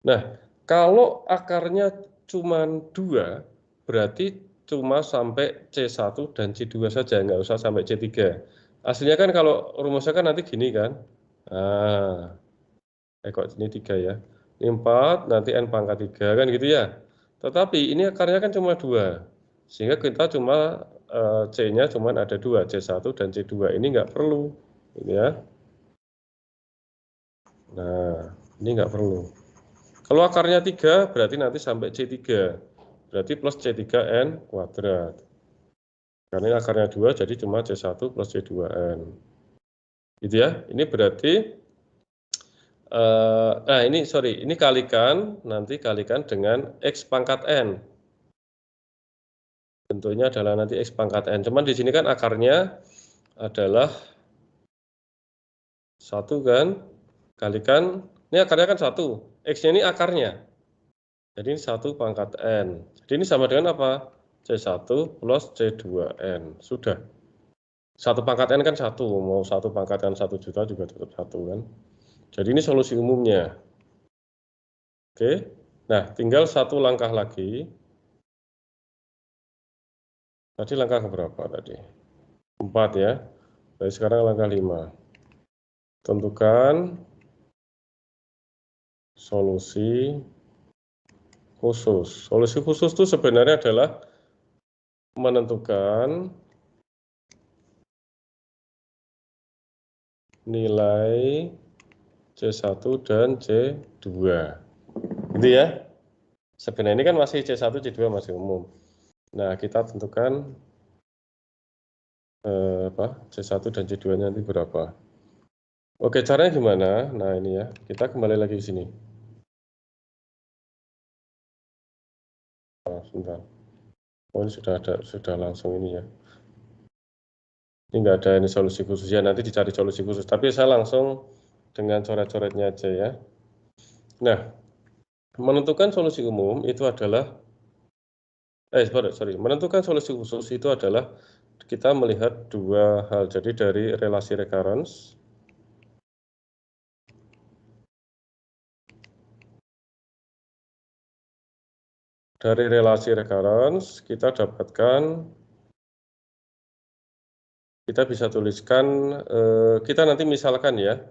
Nah, kalau akarnya cuma 2, berarti cuma sampai C1 dan C2 saja, nggak usah sampai C3. Aslinya kan kalau rumusnya kan nanti gini kan. Nah, kok ini 3 ya. Ini 4, nanti N pangkat 3 kan gitu ya. Tetapi ini akarnya kan cuma 2. Sehingga kita cuma C-nya cuma ada 2, C1 dan C2. Ini nggak perlu. Gitu ya. Nah, ini nggak perlu. Kalau akarnya 3, berarti nanti sampai C3. Berarti plus C3N kuadrat. Karena ini akarnya 2, jadi cuma C1 plus C2N. Gitu ya. Ini berarti, nah ini, sorry, ini nanti kalikan dengan X pangkat N. Bentuknya adalah nanti X pangkat N. Cuman di sini kan akarnya adalah 1 kan. Kalikan, ini akarnya kan 1. X-nya ini akarnya. Jadi ini 1 pangkat N. Jadi ini sama dengan apa? C1 plus C2N. Sudah. 1 pangkat N kan 1. Mau 1 pangkat N 1 juta juga tetap 1 kan. Jadi ini solusi umumnya. Oke. Nah, tinggal satu langkah lagi. Tadi langkah berapa tadi? 4 ya. Jadi sekarang langkah 5. Tentukan solusi khusus. Solusi khusus itu sebenarnya adalah menentukan nilai C1 dan C2. Gitu ya. Sebenarnya ini kan masih C1, C2 masih umum. Nah, kita tentukan C1 dan C2-nya nanti berapa. Oke, caranya gimana? Nah, ini ya. Kita kembali lagi ke sini. Sebentar. Oh, ini sudah langsung ini ya. Ini nggak ada ini solusi khusus ya, nanti dicari solusi khusus. Tapi saya langsung dengan coret-coretnya aja ya. Nah, Menentukan solusi umum itu adalah menentukan solusi khusus itu adalah kita melihat dua hal. Jadi dari relasi recurrence kita dapatkan, kita bisa tuliskan, kita nanti misalkan ya,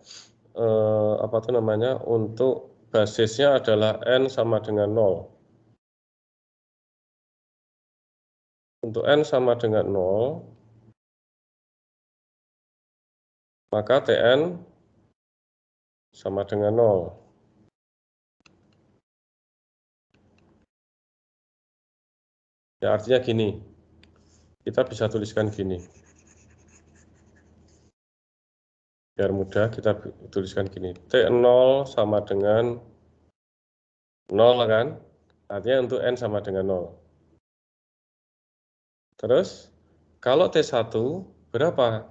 apa tuh namanya, untuk basisnya adalah n sama dengan 0. Untuk n sama dengan 0, maka Tn sama dengan 0. Ya, artinya gini, kita bisa tuliskan gini. Biar mudah, kita tuliskan gini. T0 sama dengan 0 kan? Artinya untuk n sama dengan 0. Terus, kalau T1 berapa?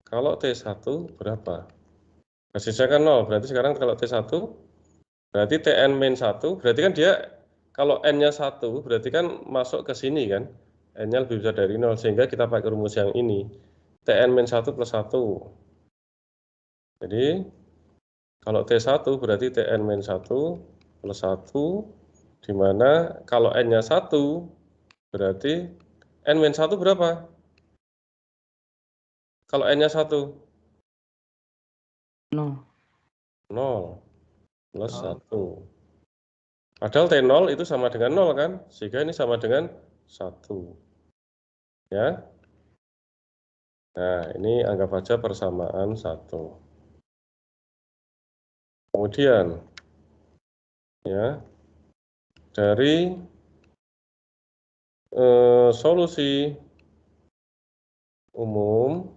Kalau T1 berapa? Basisnya kan 0, berarti sekarang kalau T1, berarti Tn-1, berarti kan dia, kalau N-nya 1, berarti kan masuk ke sini kan? N-nya lebih besar dari 0, sehingga kita pakai rumus yang ini. Tn-1 plus 1. Jadi, kalau T1 berarti Tn-1 plus 1, di mana kalau N-nya 1, berarti N-1 berapa? Kalau N-nya 1? 0. 0 plus 1. Padahal T0 itu sama dengan 0 kan? Sehingga ini sama dengan 1. Ya. Nah, ini anggap aja persamaan 1. Kemudian, ya, dari solusi umum,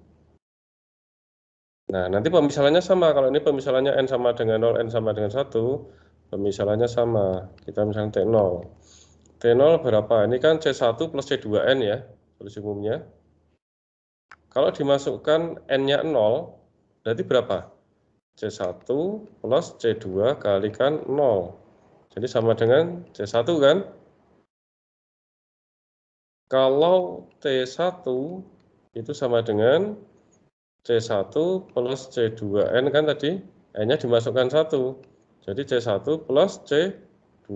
nah nanti pemisalannya sama. Kalau ini pemisalannya n sama dengan 0, n sama dengan 1, pemisalannya sama. Kita misalnya T0. T0 berapa? Ini kan C1 plus C2N ya, solusi umumnya. Kalau dimasukkan N-nya 0, berarti berapa? C1 plus C2 kalikan 0. Jadi sama dengan C1 kan? Kalau T1 itu sama dengan C1 plus C2N kan tadi, N-nya dimasukkan 1. Jadi C1 plus C2.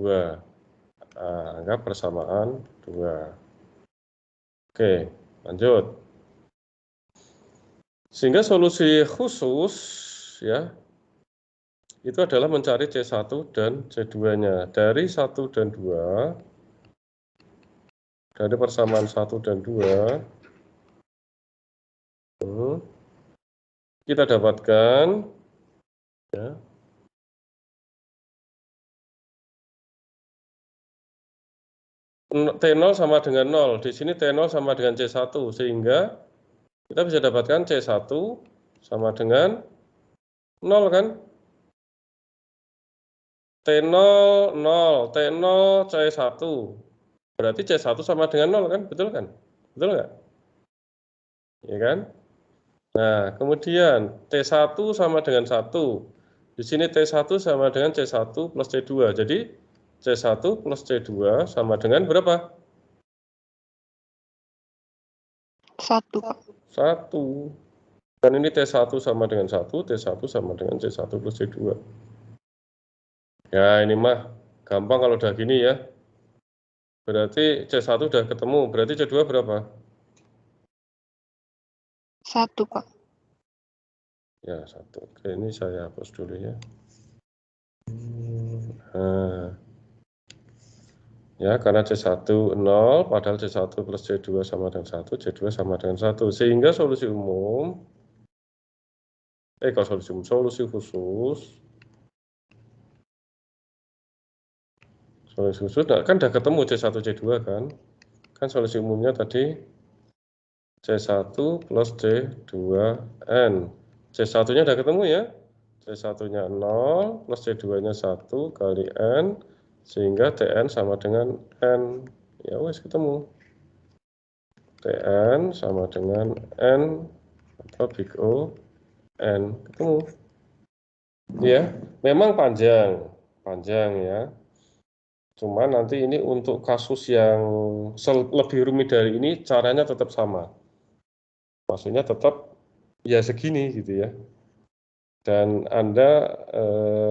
Nah, anggap persamaan 2. Oke, lanjut. Sehingga solusi khusus ya, itu adalah mencari C1 dan C2-nya. Dari 1 dan 2, dari persamaan 1 dan 2, kita dapatkan ya, T0 sama dengan 0. Di sini T0 sama dengan C1, sehingga kita bisa dapatkan C1 sama dengan 0 kan? T0, 0, T0, C1. Berarti C1 sama dengan 0 kan? Betul kan? Betul nggak? Ya kan? Nah, kemudian T1 sama dengan 1. Di sini T1 sama dengan C1 plus C2. Jadi C1 plus C2 sama dengan berapa? 1, Pak. 1. Dan ini T1 sama dengan 1, T1 sama dengan C1 plus C2. Ya, ini mah gampang kalau udah gini ya. Berarti C1 udah ketemu, berarti C2 berapa? 1, Pak. Ya, 1. Oke, ini saya hapus dulu ya. Nah, ya, karena C1 0, padahal C1 plus C2 sama dengan 1, C2 sama dengan 1. Sehingga solusi umum, kalau solusi khusus, nah, kan udah ketemu C1, C2 kan? Kan solusi umumnya tadi C1 plus C2N. C1-nya udah ketemu ya? C1-nya 0 plus C2-nya 1 kali N, sehingga Tn sama dengan N. Ya wes ketemu. Tn sama dengan N atau big O N, ketemu. Ya, memang panjang ya. Cuma nanti ini untuk kasus yang lebih rumit dari ini caranya tetap sama. Maksudnya tetap ya segini gitu ya. Dan Anda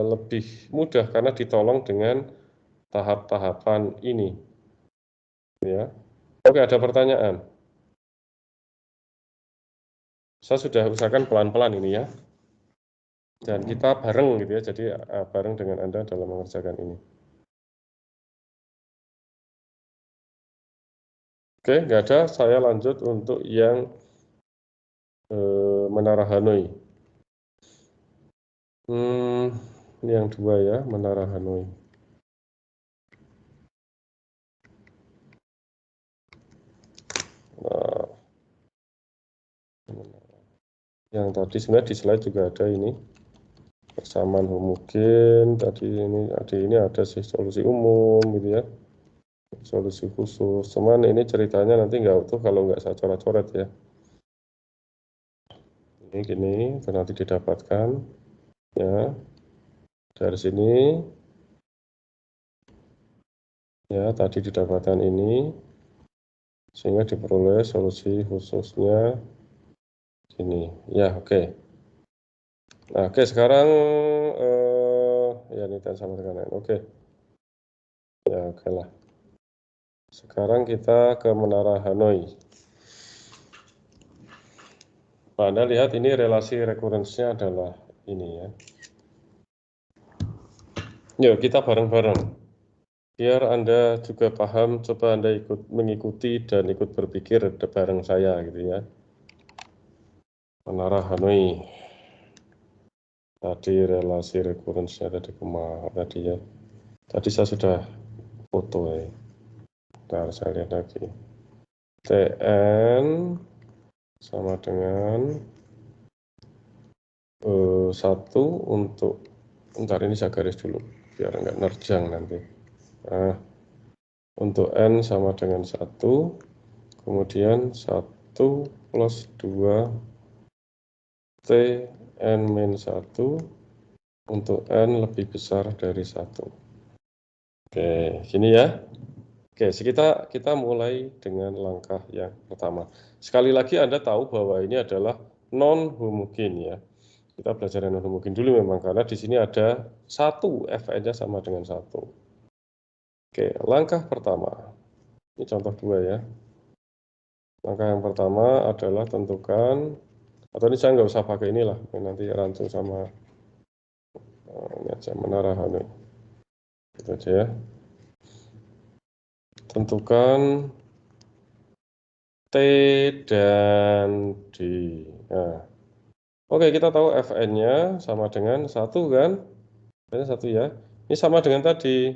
lebih mudah karena ditolong dengan tahap-tahapan ini. Ya. Oke, ada pertanyaan? Saya sudah usahakan pelan-pelan ini ya. Dan kita bareng gitu ya, jadi bareng dengan Anda dalam mengerjakan ini. Oke, nggak ada, saya lanjut untuk yang Menara Hanoi. Ini yang dua ya, Menara Hanoi. Nah, yang tadi sebenarnya di slide juga ada ini. Persamaan homogen, tadi ini ada sih solusi umum gitu ya. Solusi khusus, cuman ini ceritanya nanti nggak utuh kalau nggak saya coret-coret ya. Ini gini, nanti didapatkan ya dari sini ya, tadi didapatkan ini sehingga diperoleh solusi khususnya gini ya. Oke. Nah, oke, sekarang ya ini sama dengan n. Oke ya, oke lah. Sekarang kita ke Menara Hanoi. Nah, Anda lihat ini relasi rekurensinya adalah ini ya. Yuk kita bareng-bareng. Biar Anda juga paham, coba Anda mengikuti dan ikut berpikir bareng saya gitu ya. Menara Hanoi. Tadi relasi rekurensinya tadi kemana tadi ya. Tadi saya sudah foto ya. Bentar, saya lihat lagi. Tn sama dengan 1 untuk, bentar ini saya garis dulu biar nggak nerjang nanti. Nah, untuk N sama dengan 1, kemudian 1 plus 2 T N min 1 untuk N lebih besar dari 1. Oke, gini ya. Oke, kita mulai dengan langkah yang pertama. Sekali lagi Anda tahu bahwa ini adalah non-homogen ya. Kita belajar non-homogen dulu memang, karena di sini ada 1, Fn-nya sama dengan 1. Oke, langkah pertama. Ini contoh 2 ya. Langkah yang pertama adalah tentukan, atau ini saya nggak usah pakai inilah, nanti rancung sama ini aja, Menara Hanoi. Itu aja ya. Tentukan T dan D. Nah, oke, kita tahu Fn-nya sama dengan 1 kan? Fn-nya 1 ya. Ini sama dengan tadi.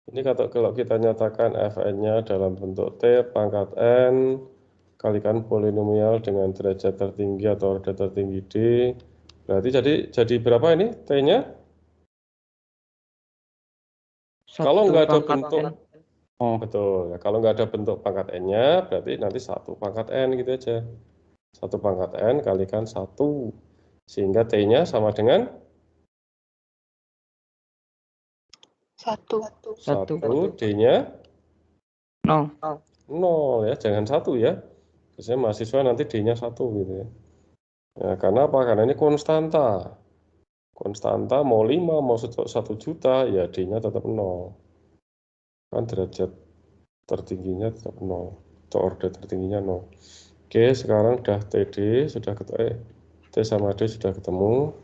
Ini kalau kita nyatakan Fn-nya dalam bentuk T pangkat N kalikan polinomial dengan derajat tertinggi atau order tertinggi D. Berarti jadi berapa ini T-nya? Kalau nggak ada bentuk, betul. Ya, kalau nggak ada bentuk pangkat N-nya, berarti nanti 1 pangkat N gitu aja. 1 pangkat N kalikan 1. Sehingga T-nya sama dengan 1. 1, D-nya 0. 0 ya, jangan 1 ya. Biasanya mahasiswa nanti D-nya 1 gitu ya. Ya, karena apa? Karena ini konstanta. Konstanta mau 5, mau 1 juta, ya D-nya tetap 0. Kan derajat tertingginya tetap 0. Atau order tertingginya 0. Oke, sekarang udah TD, sudah ketemu, T sama D sudah ketemu.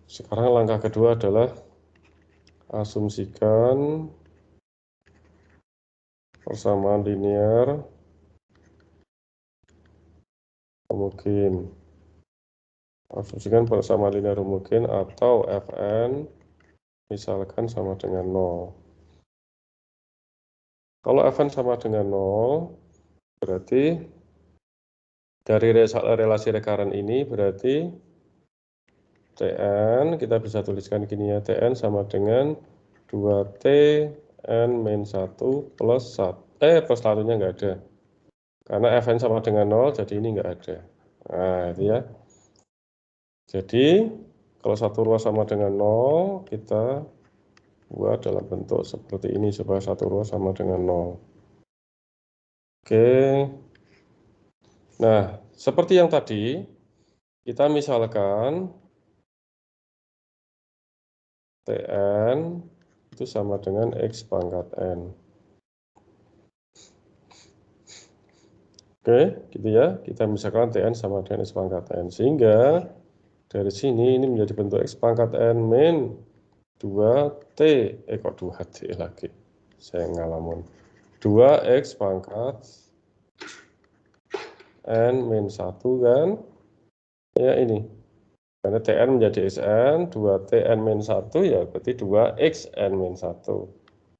Sekarang langkah kedua adalah asumsikan persamaan linear homogen. Asumsikan persamaan linear homogen atau Fn misalkan sama dengan 0. Kalau Fn sama dengan 0, berarti dari relasi rekaren ini berarti Tn, kita bisa tuliskan gini ya, Tn sama dengan 2T N min 1 plus 1, plus 1-nya nggak ada. Karena Fn sama dengan 0, jadi ini nggak ada. Nah, itu ya. Jadi, Kalau satu ruas sama dengan 0, kita buat dalam bentuk seperti ini supaya satu ruas sama dengan 0. Oke. Nah, seperti yang tadi, kita misalkan Tn itu sama dengan X pangkat N. Oke, gitu ya. Kita misalkan Tn sama dengan X pangkat N. Sehingga dari sini ini menjadi bentuk X pangkat N min 2T. Kok 2T lagi? Saya ngalamun. 2X pangkat N min 1 kan? Ya ini. Karena Tn menjadi Xn, 2Tn min 1 ya berarti 2Xn min 1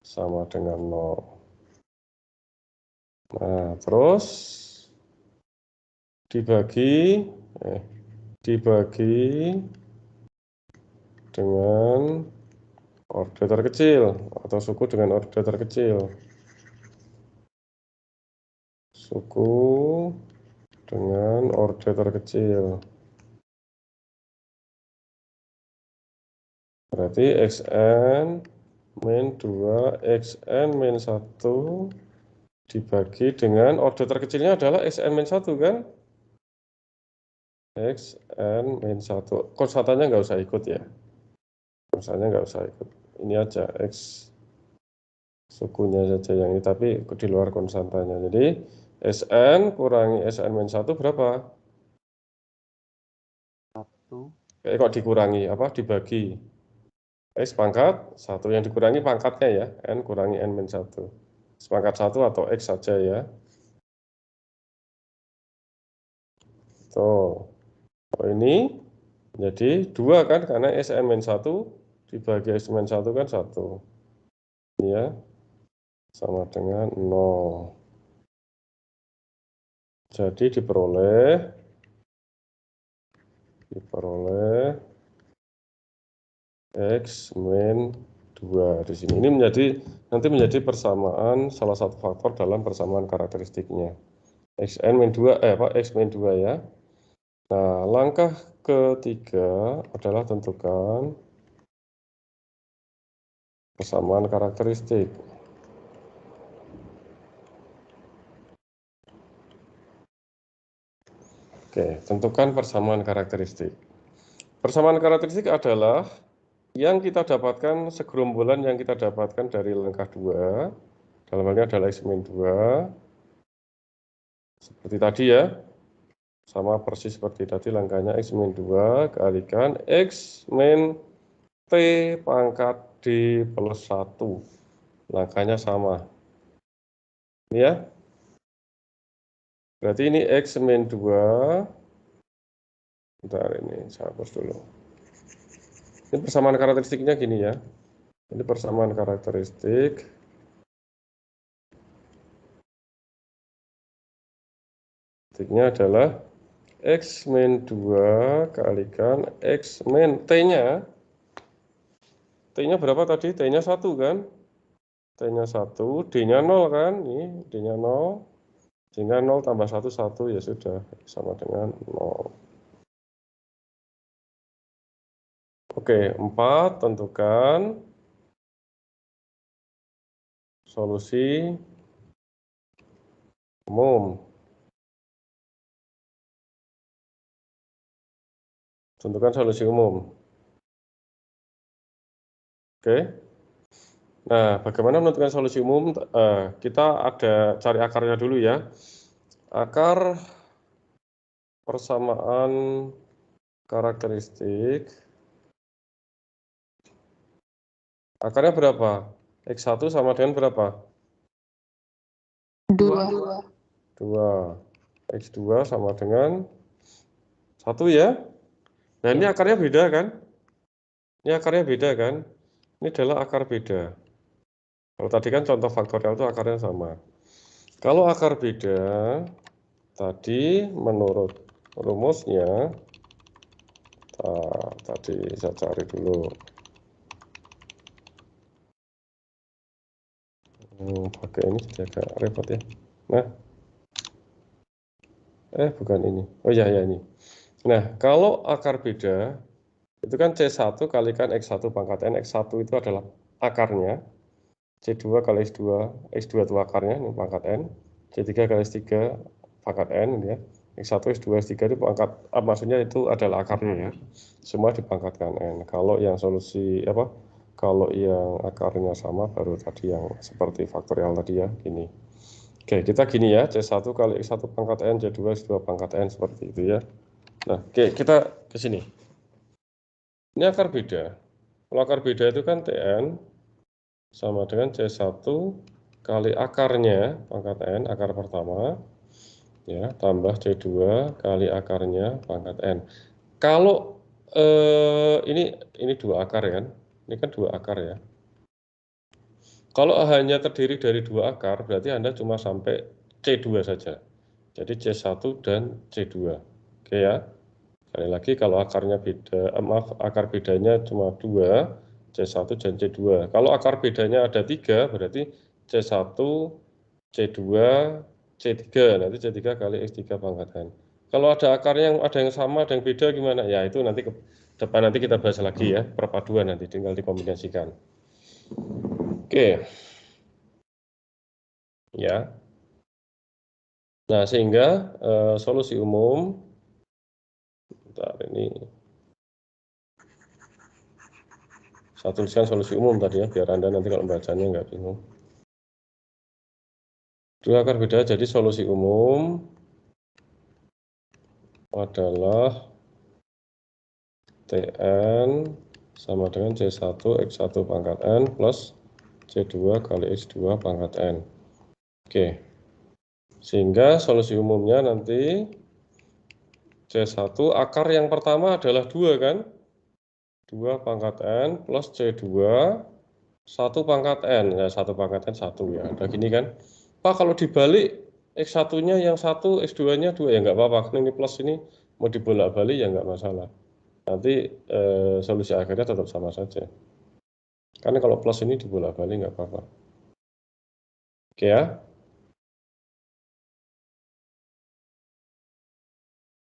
sama dengan 0. Nah, terus dibagi dengan order terkecil atau suku dengan order terkecil. Suku dengan order terkecil. Berarti Xn min 2 Xn min 1 dibagi dengan order terkecilnya adalah Xn min 1 kan? Xn min 1. Konstantannya nggak usah ikut ya. Konstantannya nggak usah ikut. Ini aja X sukunya saja yang ini, tapi di luar konstantanya. Jadi Sn kurangi Sn min 1 berapa? 1. Kok dikurangi? Apa? Dibagi. X pangkat 1. Yang dikurangi pangkatnya ya. N kurangi N min 1. Pangkat 1 atau X saja ya. Tuh. Oh, ini jadi 2 kan? Karena Sn min 1 dibagi X min 1 kan 1. Ini ya. Sama dengan 0. Jadi diperoleh X min 2 di sini. Ini nanti menjadi persamaan salah satu faktor dalam persamaan karakteristiknya. Xn min 2 X min 2 ya. Nah, langkah ketiga adalah tentukan persamaan karakteristik. Oke, tentukan persamaan karakteristik. Persamaan karakteristik adalah yang kita dapatkan segerombolan yang kita dapatkan dari langkah 2. Dalam hal ini adalah X min 2. Seperti tadi ya. Sama persis seperti tadi langkahnya X min 2 kalikan X min T pangkat D plus 1. Langkahnya sama. Ini ya. Berarti ini X min 2. Bentar, ini saya hapus dulu. Ini persamaan karakteristiknya gini ya. Ini persamaan karakteristik. Karakteristiknya adalah X min 2 kalikan X min T-nya. T-nya berapa tadi? T-nya 1 kan? T-nya 1, D-nya 0 kan? Ini D-nya 0. Sehingga 0 tambah 1, 1 ya sudah. Sama dengan 0. Oke, 4 tentukan solusi umum. Tentukan solusi umum. Oke. Nah, bagaimana menentukan solusi umum? Kita ada cari akarnya dulu ya. Akar persamaan karakteristik. Akarnya berapa? X1 sama dengan berapa? 2. 2. X2 sama dengan 1 ya. Nah, ini akarnya beda kan? Ini akarnya beda kan? Ini adalah akar beda. Kalau tadi kan contoh faktorial itu akarnya sama. Kalau akar beda, tadi menurut rumusnya, tadi saya cari dulu. Pakai ini jadi agak repot ya. Nah, bukan ini. Oh ya ini. Nah, kalau akar beda Itu kan C1 kalikan X1 pangkat N. X1 itu adalah akarnya. C2 kali X2. X2 itu akarnya, ini pangkat N. C3 kali X3 pangkat N, ini ya. X1, X2, X3 itu pangkat, maksudnya itu adalah akarnya ya. Semua dipangkatkan N. Kalau yang solusi, kalau yang akarnya sama, baru tadi yang seperti faktorial tadi ya, gini. Oke, kita gini ya, C1 kali X1 pangkat N, C2, X2 pangkat N, seperti itu ya. Nah, oke, kita ke sini. Ini akar beda. Kalau akar beda itu kan Tn sama dengan C1 kali akarnya, pangkat N, akar pertama, ya, tambah C2 kali akarnya, pangkat N. Kalau ini dua akar ya, ini kan dua akar ya. Kalau hanya terdiri dari dua akar, berarti Anda cuma sampai C2 saja. Jadi C1 dan C2. Oke ya. Sekali lagi kalau akarnya beda, akar bedanya cuma 2, C1 dan C2. Kalau akar bedanya ada 3, berarti C1, C2, C3. Nanti C3 kali X3 pangkat N. Kalau ada akarnya yang ada yang sama, ada yang beda gimana? Ya itu nanti ke depan nanti kita bahas lagi ya, perpaduan nanti tinggal dikombinasikan. Oke. Ya. Nah, sehingga solusi umum, bentar, ini saya tuliskan solusi umum tadi ya, biar Anda nanti kalau membacanya nggak bingung. Dua akar beda, jadi solusi umum adalah Tn sama dengan C1 X1 pangkat N plus C2 kali X2 pangkat N. Oke, sehingga solusi umumnya nanti C1 akar yang pertama adalah 2 kan? 2 pangkat N plus C2 1 pangkat N. Ya 1 pangkat N 1 ya, ada gini kan? Pak kalau dibalik X1-nya yang 1, X2-nya 2 ya nggak apa-apa. Ini plus ini mau dibolak-balik ya nggak masalah. Nanti solusi akhirnya tetap sama saja. Karena kalau plus ini dibolak-balik nggak apa-apa. Oke ya.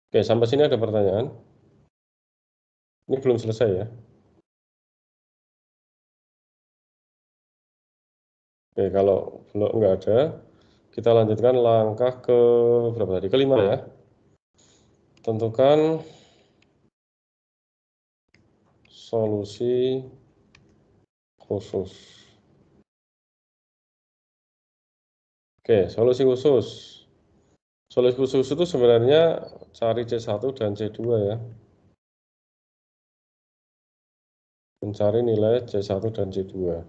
Oke, sampai sini ada pertanyaan? Ini belum selesai ya. Oke, kalau belum nggak ada, kita lanjutkan langkah ke berapa tadi? Kelima ya. Tentukan solusi khusus. Oke, solusi khusus. Solusi khusus itu sebenarnya cari C1 dan C2 ya. Mencari nilai C1 dan C2.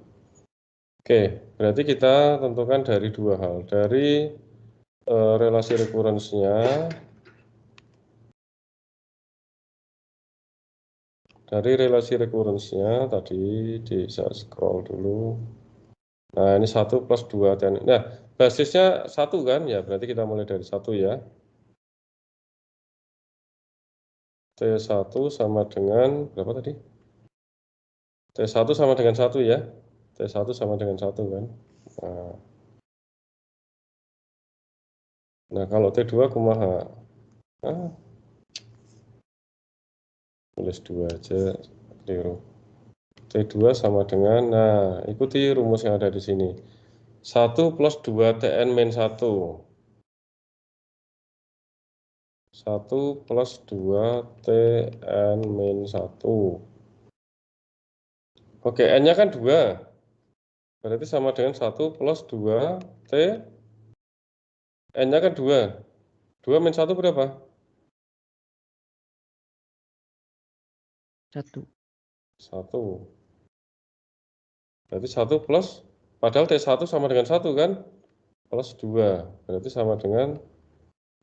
Oke, berarti kita tentukan dari dua hal. Dari relasi rekurensinya, tadi saya scroll dulu. Nah, ini 1 plus 2. Nah, basisnya 1 kan? Ya, berarti kita mulai dari 1 ya. T1 sama dengan, berapa tadi? T1 sama dengan 1 ya. T1 sama dengan 1 kan. Nah kalau T2 kumaha? Tulis 2 aja, keliru. T2 sama dengan, nah ikuti rumus yang ada di sini. 1 plus 2 Tn min 1. 1 plus 2 Tn min 1. Oke, N-nya kan 2. Berarti sama dengan 1 plus 2 T. N-nya kan 2. 2 min 1 berapa? 1. 1. Berarti 1 plus, padahal T1 sama dengan 1 kan? Plus 2. Berarti sama dengan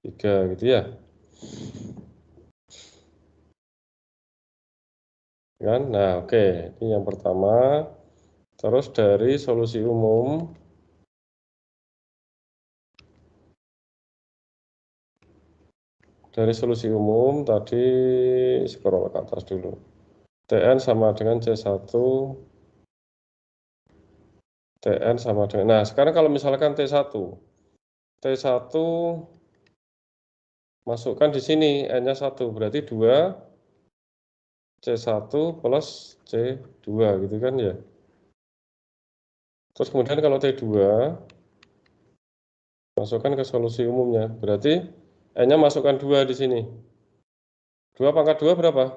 3 gitu ya. Kan? Nah, oke. Ini yang pertama. Terus dari solusi umum, tadi scroll ke atas dulu. Tn sama dengan C1. Tn sama dengan, nah sekarang kalau misalkan T1 masukkan di sini, N-nya 1, berarti 2 C1 plus C2 gitu kan ya. Terus kemudian kalau T2 masukkan ke solusi umumnya. Berarti N-nya masukkan 2 di sini. 2 pangkat 2 berapa?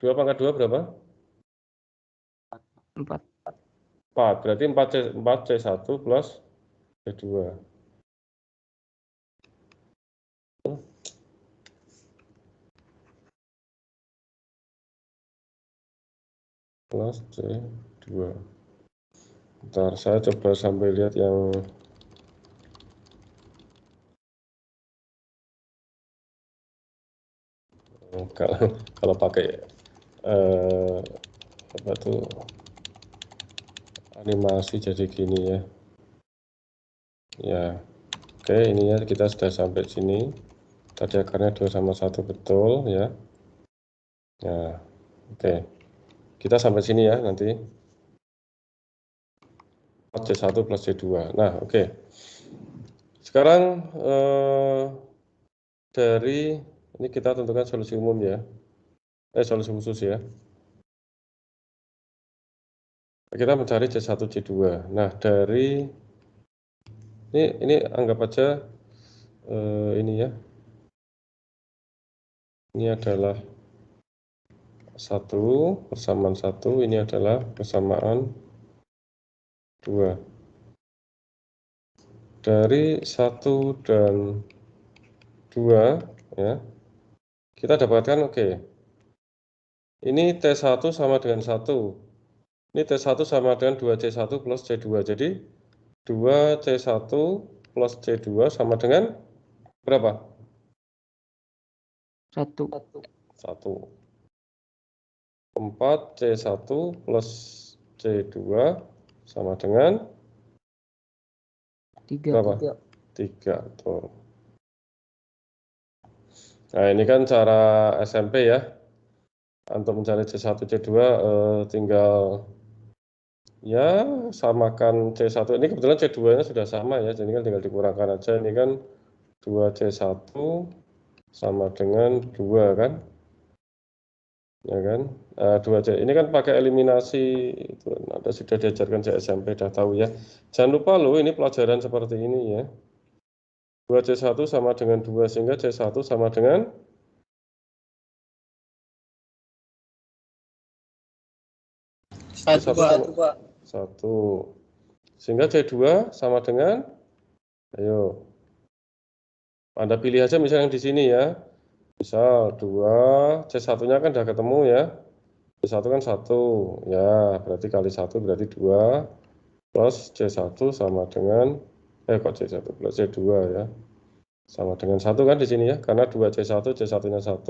2 pangkat 2 berapa? 4. 4. Berarti 4C1 plus C2. Plus C2. Bentar, saya coba sampai lihat yang kalau pakai apa tuh animasi jadi gini ya. Ya, oke, ini ya kita sudah sampai sini. Tadi akarnya 2 sama 1 betul ya. Nah, oke. Kita sampai sini ya nanti. 4C1 plus C2. Nah, oke. Sekarang dari ini kita tentukan solusi umum ya. Solusi khusus ya. Kita mencari C1, C2. Nah, dari ini anggap aja ini ya. Ini adalah 1 persamaan 1, ini adalah persamaan 2. Dari 1 dan 2 ya. Kita dapatkan oke. Ini T1 sama dengan 1. Ini T1 sama dengan 2C1 plus C2. Jadi 2C1 plus C2 sama dengan berapa? 1. 1. 4C1 plus C2 sama dengan 3. berapa? 3. Tuh. Nah, ini kan cara SMP ya. Untuk mencari C1, C2 tinggal ya samakan C1. Ini kebetulan C2-nya sudah sama ya, jadi kan tinggal dikurangkan aja. Ini kan 2C1 sama dengan 2 kan? Ya kan? 2C. Ini kan pakai eliminasi itu. Anda sudah diajarkan di SMP, sudah tahu ya. Jangan lupa loh, ini pelajaran seperti ini ya. 2C1 sama dengan 2, sehingga C1 sama dengan 1, sehingga C2 sama dengan, ayo, Anda pilih aja misalnya yang di sini ya. Misal 2, C1-nya kan sudah ketemu ya. C1 kan 1, ya berarti kali 1 berarti 2, plus C1 sama dengan, kok C1 plus C2 ya. Sama dengan 1 kan di sini ya, karena 2C1, C1-nya 1,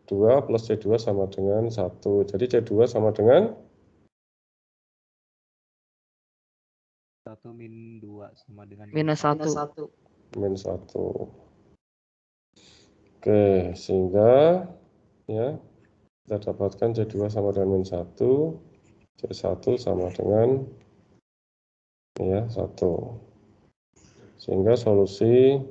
2 plus C2 sama dengan 1. Jadi C2 sama dengan 1 min 2 sama dengan Minus 1. min 1. Oke, sehingga ya kita dapatkan C2 sama dengan min 1, C1 sama dengan ya 1. Sehingga solusi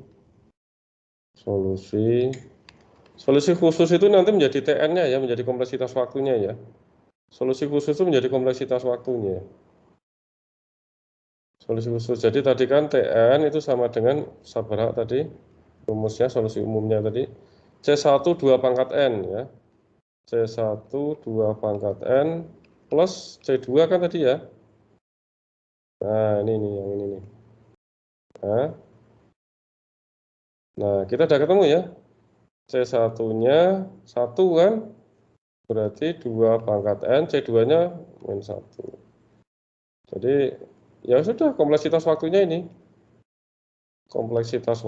khusus itu nanti menjadi TN-nya ya, menjadi kompleksitas waktunya ya. Solusi khusus itu menjadi kompleksitas waktunya. Solusi khusus. Jadi tadi kan TN itu sama dengan sabaraha tadi rumusnya, solusi umumnya tadi C1 2 pangkat N ya. C1 2 pangkat N plus C2 kan tadi ya. Nah, ini nih yang ini nih. Nah, kita udah ketemu ya. C1-nya 1 kan. Berarti 2 pangkat N, C2-nya min 1. Jadi ya sudah, kompleksitas waktunya ini. Kompleksitas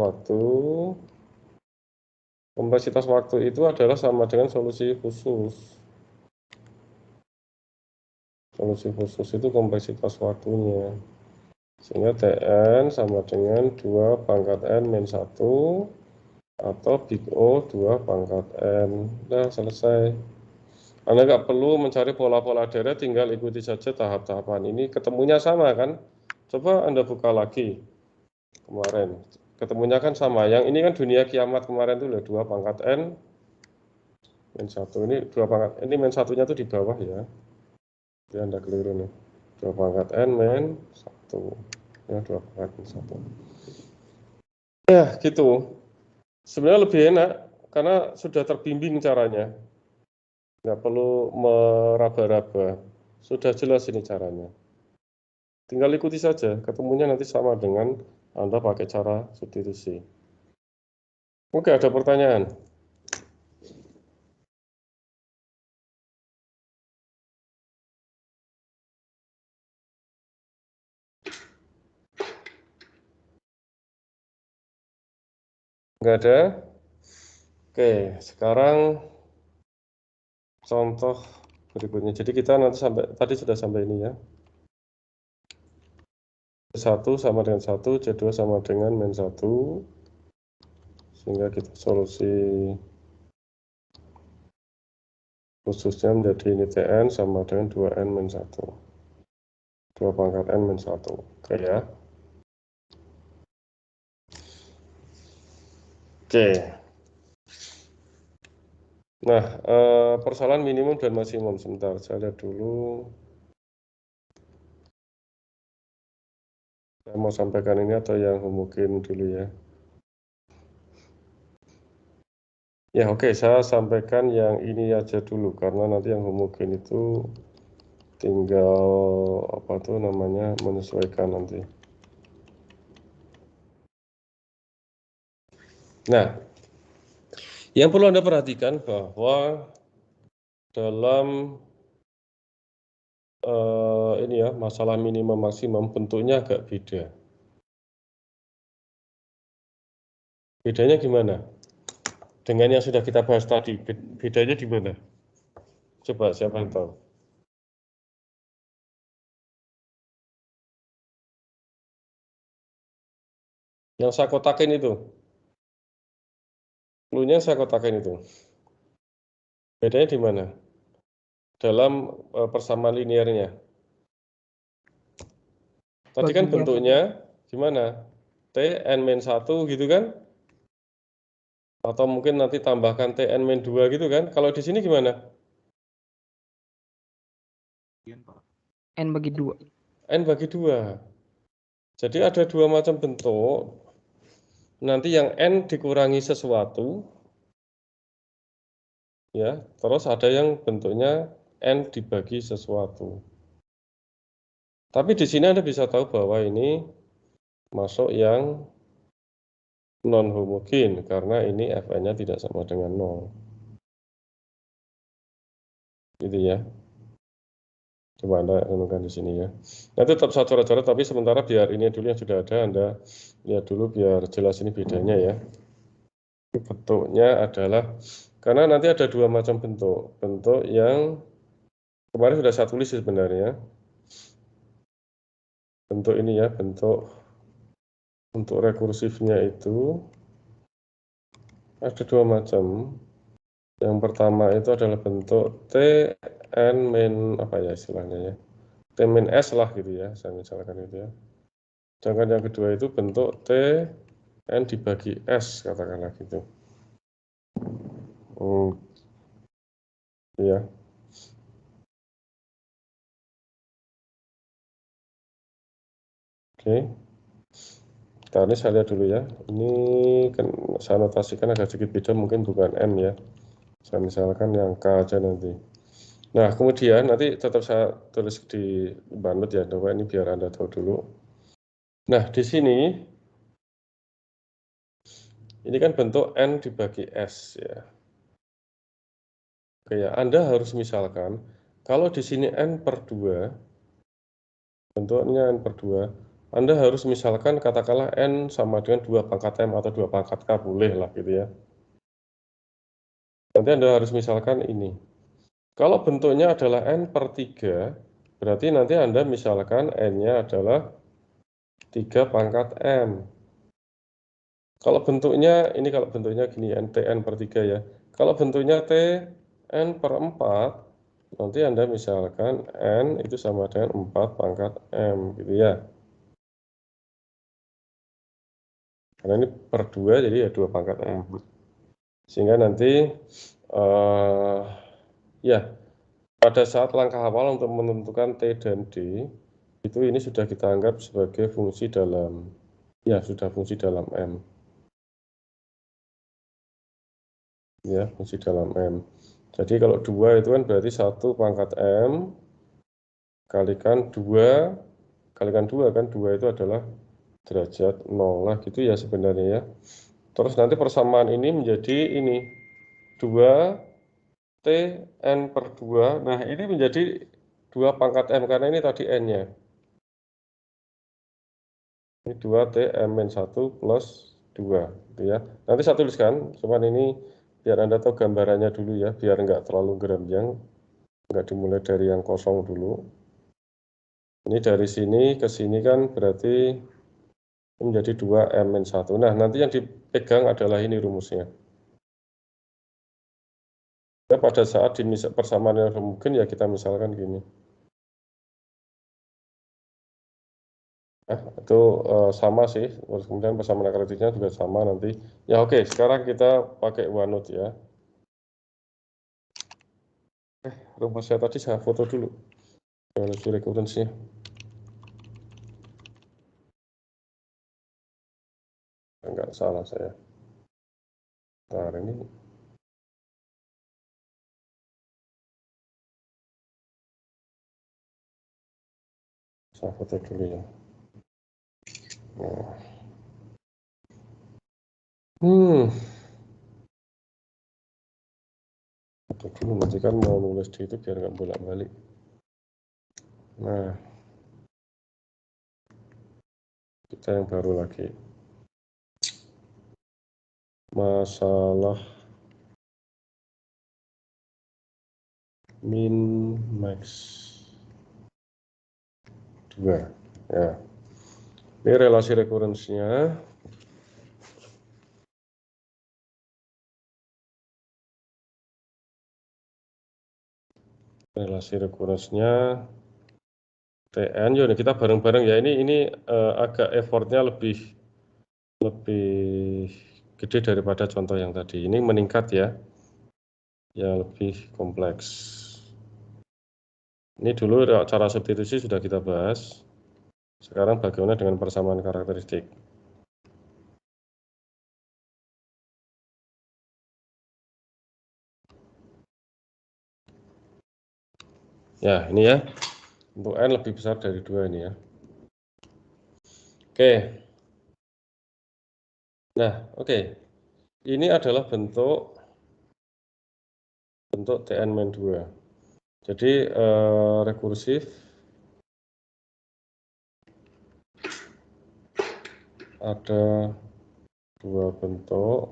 waktu itu adalah sama dengan solusi khusus. Solusi khusus itu kompleksitas waktunya. Sehingga Tn sama dengan 2 pangkat N min 1 atau Big O 2 pangkat N. Nah, selesai. Anda nggak perlu mencari pola-pola deret, tinggal ikuti saja tahap-tahapan. Ini ketemunya sama kan? Coba Anda buka lagi kemarin. Ketemunya kan sama. Yang ini kan dunia kiamat kemarin tuh 2 pangkat N min 1. Ini 2 pangkat. Ini min 1-nya tuh di bawah ya. Jadi Anda keliru nih. 2 pangkat N min 1. Ya, 2 pangkat min 1. Ya, gitu. Sebenarnya lebih enak karena sudah terbimbing caranya. Nggak perlu meraba-raba. Sudah jelas ini caranya. Tinggal ikuti saja. Ketemunya nanti sama dengan Anda pakai cara substitusi. Oke, ada pertanyaan? Nggak ada? Oke, sekarang contoh berikutnya. Jadi kita nanti tadi sudah sampai ini ya. 1 sama dengan 1, C2 sama dengan min 1. Sehingga kita solusi khususnya menjadi ini Tn sama dengan 2N min 1. 2 pangkat N min 1. Oke ya. Oke. Nah, persoalan minimum dan maksimum. Sebentar, saya lihat dulu. Saya mau sampaikan ini atau yang homogen dulu ya. Ya oke, saya sampaikan yang ini aja dulu. Karena nanti yang homogen itu tinggal apa tuh namanya menyesuaikan nanti. Nah, yang perlu Anda perhatikan bahwa dalam ini ya masalah minimum maksimum bentuknya agak beda. Bedanya gimana? Dengan yang sudah kita bahas tadi, bedanya di mana? Coba siapa yang tahu? Yang saya kotakin itu. Clue-nya saya kotakin itu. Bedanya di mana? Dalam persamaan linearnya. Tadi kan bentuknya gimana? T n-1 gitu kan? Atau mungkin nanti tambahkan T n-2 gitu kan? Kalau di sini gimana? N bagi 2. N bagi 2. Jadi ada 2 macam bentuk. Nanti yang N dikurangi sesuatu. Ya, terus ada yang bentuknya N dibagi sesuatu. Tapi di sini Anda bisa tahu bahwa ini masuk yang non homogen karena ini Fn-nya tidak sama dengan 0. Gitu ya. Coba Anda renungkan di sini ya. Nah, tetap saya coret-coret tapi sementara biar ini dulu yang sudah ada Anda lihat dulu biar jelas ini bedanya ya. Bentuknya adalah karena nanti ada 2 macam bentuk. Bentuk yang kemarin sudah saya tulis sebenarnya. Bentuk ini ya, bentuk untuk rekursifnya itu ada 2 macam. Yang pertama itu adalah bentuk T n min apa ya istilahnya ya. T min S lah gitu ya, saya misalkan itu ya. Sedangkan yang kedua itu bentuk T n dibagi S katakanlah gitu. Ya. Oke. Nah, ini saya lihat dulu ya. Ini kan saya notasikan agak sedikit beda, mungkin bukan M ya. Saya misalkan yang K aja nanti. Nah, kemudian nanti tetap saya tulis di banut ya, coba ini biar Anda tahu dulu. Nah, di sini ini kan bentuk N dibagi S ya. Oke ya, Anda harus misalkan kalau di sini N per 2, bentuknya N per 2, Anda harus misalkan katakanlah N sama dengan 2 pangkat M atau 2 pangkat K, boleh lah gitu ya. Nanti Anda harus misalkan ini. Kalau bentuknya adalah N per 3, berarti nanti Anda misalkan N-nya adalah 3 pangkat M. Kalau bentuknya, ini kalau bentuknya gini, Tn per 3 ya. Kalau bentuknya Tn per 4, nanti Anda misalkan N itu sama dengan 4 pangkat M, gitu ya. Karena ini per 2, jadi ya 2 pangkat M. Sehingga nanti, ya, pada saat langkah awal untuk menentukan T dan D, itu ini sudah kita anggap sebagai fungsi dalam, ya sudah fungsi dalam M. Ya, fungsi dalam M. Jadi kalau 2 itu kan berarti 1 pangkat M, kalikan 2, kalikan 2 kan, 2 itu adalah derajat 0 lah gitu ya sebenarnya ya. Terus nanti persamaan ini menjadi ini, 2 T N per 2. Nah, ini menjadi 2 pangkat M, karena ini tadi N-nya. Ini 2 T M-1 plus 2, gitu ya. Nanti saya tuliskan, cuman ini biar Anda tahu gambarannya dulu ya, biar nggak terlalu geramjang, nggak dimulai dari yang kosong dulu. Ini dari sini ke sini kan berarti menjadi 2 M-1. Nah, nanti yang dipegang adalah ini rumusnya. Ya, pada saat persamaan yang mungkin ya kita misalkan gini. Itu sama sih, terus kemudian persamaan akarakteristiknya juga sama nanti. Ya oke, sekarang kita pakai OneNote ya. Rumus saya tadi saya foto dulu. Analogi recurrence-nya. Enggak salah saya. Nah, ini saya foto dulu ya. Nah. Foto dulu, nanti kan mau nulis di itu biar nggak bolak-balik. Nah, kita yang baru lagi. Masalah min max 2 ya. Ini relasi recurrence-nya. Relasi recurrence-nya TN. Yuk kita bareng-bareng ya. Ini agak effortnya lebih gede daripada contoh yang tadi. Ini meningkat ya. Yang lebih kompleks. Ini dulu cara substitusi sudah kita bahas. Sekarang bagaimana dengan persamaan karakteristik? Ya, ini ya. Untuk N lebih besar dari 2 ini ya. Oke. Nah, oke. Ini adalah bentuk Tn-2. Jadi rekursif ada 2 bentuk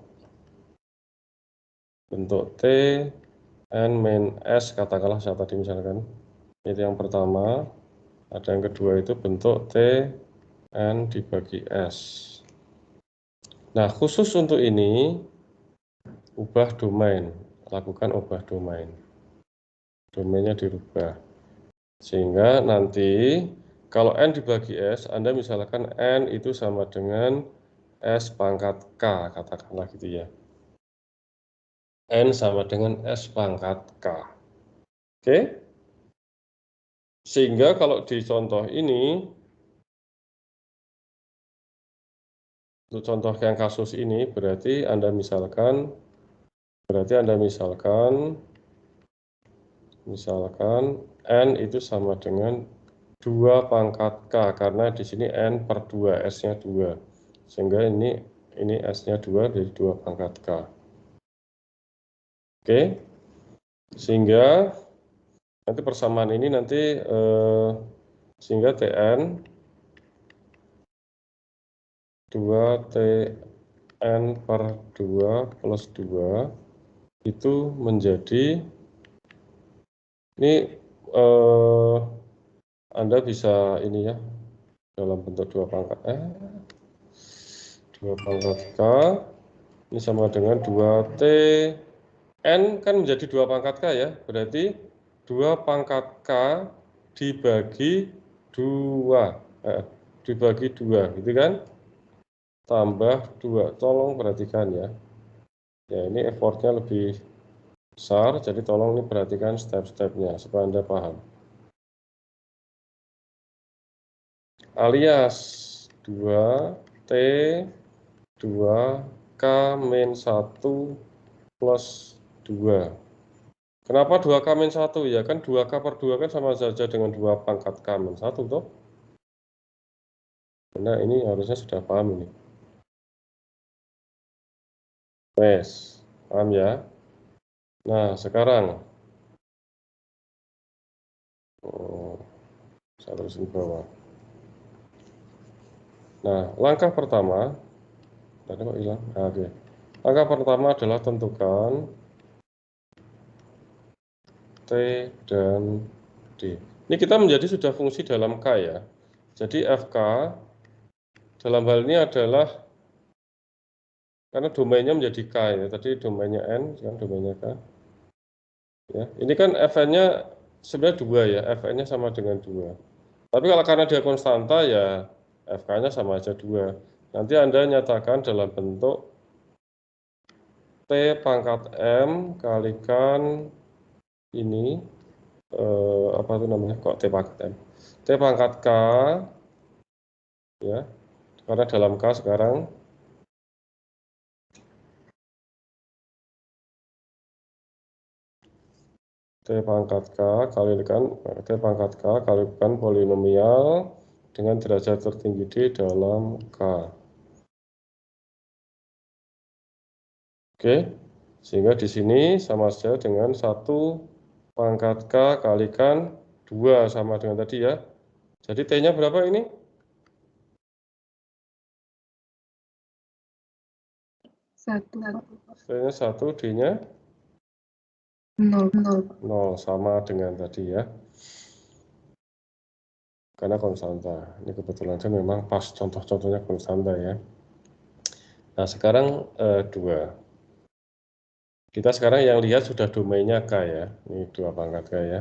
T N min S, katakanlah saya tadi misalkan. Itu yang pertama. Ada yang kedua itu bentuk T N dibagi S. Nah, khusus untuk ini, ubah domain. Lakukan ubah domain. Domainnya dirubah. Sehingga nanti, kalau N dibagi S, Anda misalkan N itu sama dengan S pangkat K, katakanlah gitu ya. N sama dengan S pangkat K. Oke? Sehingga kalau di contoh ini, untuk contoh yang kasus ini, berarti Anda misalkan N itu sama dengan 2 pangkat K, karena di sini N per 2, S-nya 2. Sehingga ini S-nya 2 dari 2 pangkat K. Oke? Sehingga nanti persamaan ini nanti sehingga Tn 2 Tn per 2 plus 2 itu menjadi, ini Anda bisa ini ya, dalam bentuk 2 pangkat K, ini sama dengan 2T, N kan menjadi 2 pangkat K ya, berarti 2 pangkat K dibagi 2, gitu kan? tambah 2. Tolong perhatikan ya. Ya, ini effortnya lebih besar, jadi tolong ini perhatikan step-stepnya supaya Anda paham. Alias 2T 2K min 1 plus 2. Kenapa 2K min 1? Ya kan 2K per 2 kan sama saja dengan 2 pangkat K min 1 toh. Nah ini harusnya sudah paham ini. Wes, paham ya? Nah sekarang saya terusin bawah. Nah langkah pertama, tadi kok hilang? Oke. Langkah pertama adalah tentukan T dan D. Ini kita menjadi sudah fungsi dalam K ya. Jadi FK dalam hal ini adalah karena domainnya menjadi K ya. Tadi domainnya N, kan domainnya K. Ya, ini kan Fn-nya sebenarnya 2 ya. Fn-nya sama dengan 2. Tapi kalau karena dia konstanta ya Fk-nya sama aja 2. Nanti Anda nyatakan dalam bentuk T pangkat M kalikan ini apa itu namanya? Kok T pangkat M? T pangkat K ya. Karena dalam K sekarang T pangkat K kalikan polinomial dengan derajat tertinggi D dalam K. Oke, sehingga di sini sama saja dengan 1 pangkat K kalikan 2 sama dengan tadi ya. Jadi T-nya berapa ini? 1. T-nya 1, D-nya 0. 0, sama dengan tadi ya. Karena konstanta. Ini kebetulan saya memang pas contoh-contohnya konstanta ya. Nah, sekarang 2. Kita sekarang yang lihat sudah domainnya K ya. Ini 2 pangkat K ya.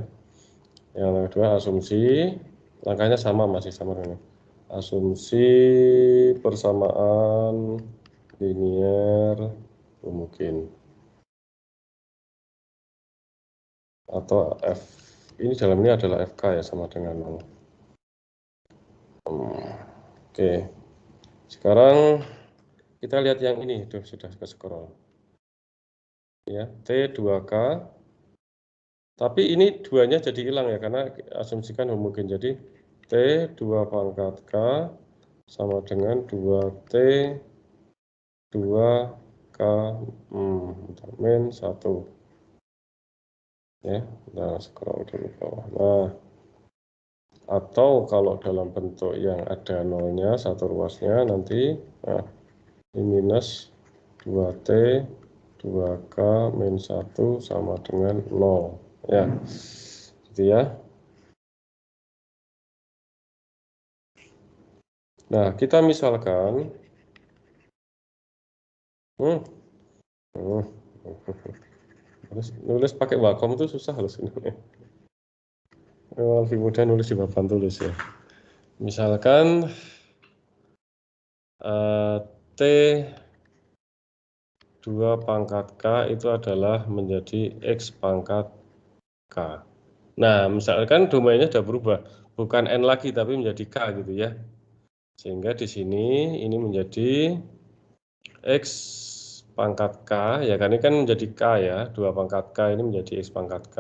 Yang kedua asumsi, langkahnya sama, masih sama dengan asumsi persamaan linear mungkin. Atau F, ini dalam ini adalah FK ya, sama dengan 0. Oke, sekarang kita lihat yang ini, sudah ke scroll. Ya, T2K. Tapi ini 2-nya jadi hilang ya, karena asumsikan homogen. Jadi T 2 pangkat K sama dengan 2T 2K min 1. Ya, nah scroll dulu bawah. Nah, atau kalau dalam bentuk yang ada nolnya, satu ruasnya nanti, nah, ini minus 2T 2K min 1 sama dengan 0. Ya, gitu ya. Nah, kita misalkan nulis pakai Wacom itu susah loh sebenarnya. Lebih mudah nulis di papan tulis ya. Misalkan T 2 pangkat K itu adalah menjadi X pangkat K. Nah, misalkan domainnya sudah berubah, bukan N lagi tapi menjadi K gitu ya. Sehingga di sini ini menjadi X pangkat K, ya kan ini kan menjadi K ya, 2 pangkat K ini menjadi X pangkat K,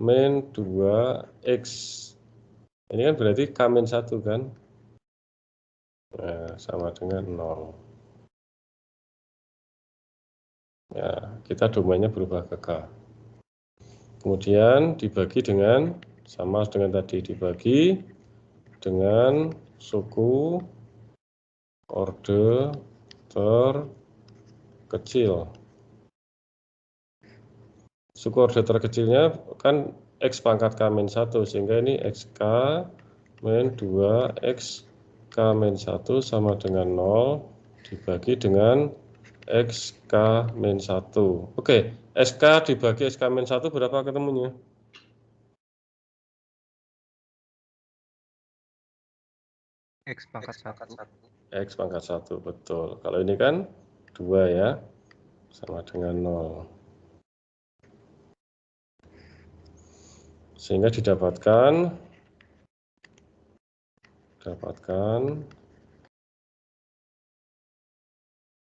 min 2X. Ini kan berarti K min 1 kan, nah, sama dengan 0. Ya, kita domainnya berubah ke K. Kemudian dibagi dengan, sama dengan tadi, dibagi dengan suku orde terkecil. Suku orde terkecilnya kan X pangkat K min 1, sehingga ini XK min 2 XK min 1 sama dengan 0 dibagi dengan XK min 1. Oke, SK dibagi SK min 1 berapa ketemunya? X pangkat 1. X pangkat 1, betul. Kalau ini kan 2 ya, sama dengan 0. Sehingga didapatkan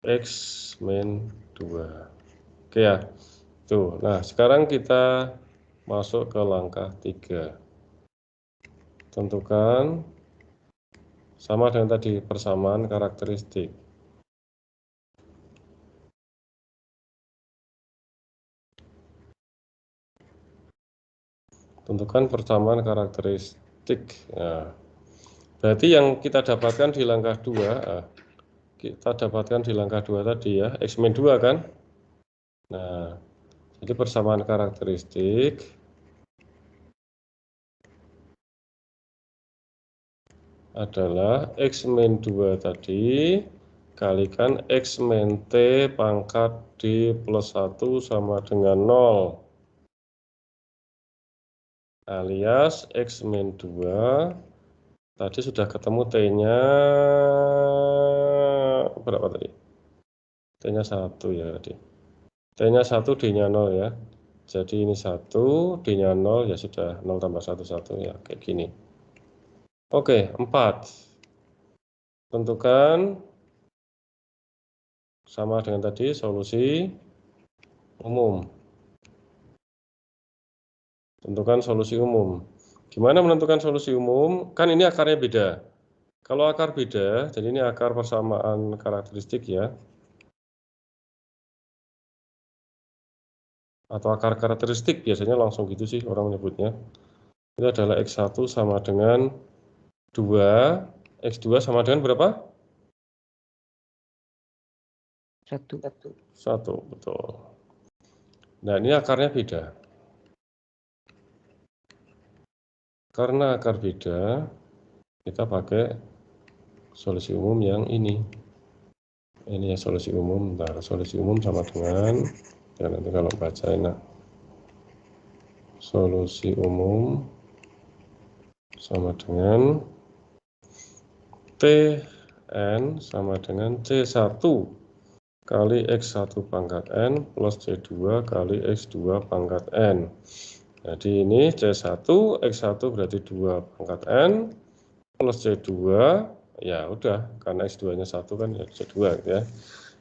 X min 2. Oke ya. Tuh, nah sekarang kita masuk ke langkah 3. Tentukan sama dengan tadi persamaan karakteristik. Tentukan persamaan karakteristik. Nah, berarti yang kita dapatkan di langkah 2, kita dapatkan di langkah 2 tadi ya, X min 2 kan? Nah, jadi persamaan karakteristik adalah X min 2 tadi kalikan X min T pangkat D plus 1 sama dengan 0. Alias X min 2 tadi sudah ketemu T-nya berapa tadi? T-nya 1 ya tadi. T-nya 1, D-nya 0 ya. Jadi ini 1, D-nya 0 ya sudah 0 tambah 1, 1 ya kayak gini. Oke, 4. Tentukan sama dengan tadi solusi umum. Tentukan solusi umum. Gimana menentukan solusi umum? Kan ini akarnya beda. Kalau akar beda, jadi ini akar persamaan karakteristik ya. Atau akar karakteristik biasanya langsung gitu sih orang menyebutnya. Itu adalah X1 sama dengan 2. X2 sama dengan berapa? 1. 1, betul. Nah, ini akarnya beda. Karena akar beda, kita pakai solusi umum yang ini. Ini ya solusi umum. Nah, solusi umum sama dengan, ya nanti kalau baca enak. Solusi umum sama dengan Tn sama dengan C1 kali X1 pangkat N plus C2 kali X2 pangkat N. Jadi ini C1, X1 berarti 2 pangkat N plus C2, ya udah, karena X2-nya 1 kan ya C2 gitu ya.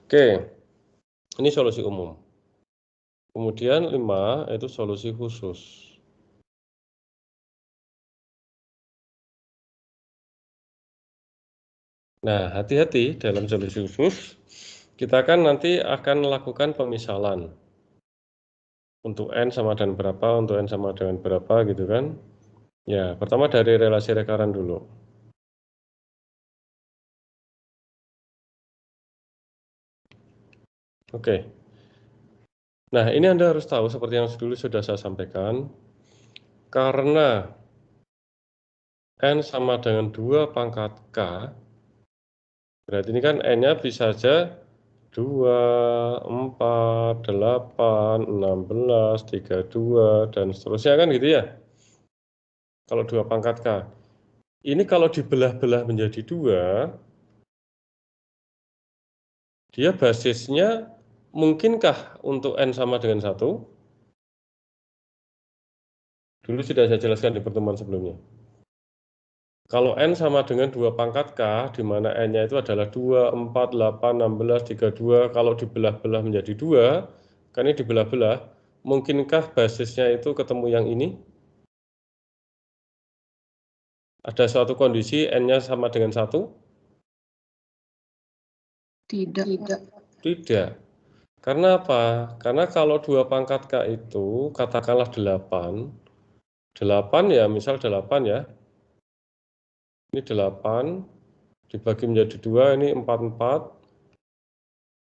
Oke, ini solusi umum. Kemudian 5 itu solusi khusus. Nah, hati-hati dalam solusi khusus, kita kan nanti akan melakukan pemisalan. Untuk N sama dengan berapa, untuk N sama dengan berapa gitu kan. Ya, pertama dari relasi rekaran dulu. Oke. Nah, ini Anda harus tahu seperti yang dulu sudah saya sampaikan. Karena N sama dengan 2 pangkat K, berarti ini kan N-nya bisa saja 2, 4, 8, 16, 32, dan seterusnya kan gitu ya. Kalau 2 pangkat K. Ini kalau dibelah-belah menjadi 2, dia basisnya mungkinkah untuk N sama dengan 1? Dulu sudah saya jelaskan di pertemuan sebelumnya. Kalau N sama dengan 2 pangkat K, di mana N-nya itu adalah 2, 4, 8, 16, 32, kalau dibelah-belah menjadi 2, kan ini dibelah-belah, mungkinkah basisnya itu ketemu yang ini? Ada suatu kondisi N-nya sama dengan 1? Tidak. Tidak. Karena apa? Karena kalau 2 pangkat K itu, katakanlah 8, 8 ya, misal 8 ya. Ini 8, dibagi menjadi 2, ini 4,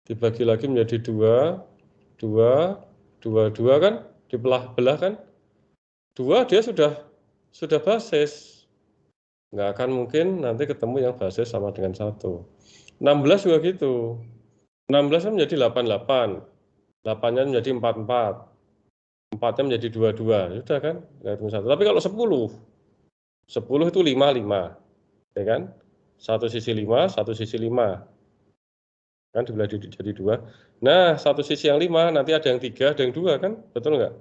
dibagi lagi menjadi 2, 2, 2 kan, dibelah-belah kan. 2 dia sudah basis. Nggak akan mungkin nanti ketemu yang basis sama dengan 1. 16 juga gitu. 16 kan menjadi 88. 8-nya menjadi 44. 4-nya menjadi 22. Sudah kan? Nggak ketemu 1. Tapi kalau 10 itu 5, 5. Ya kan? Satu sisi 5, satu sisi 5. Kan dibelah jadi 2. Nah, satu sisi yang 5 nanti ada yang 3, ada yang 2 kan? Betul nggak?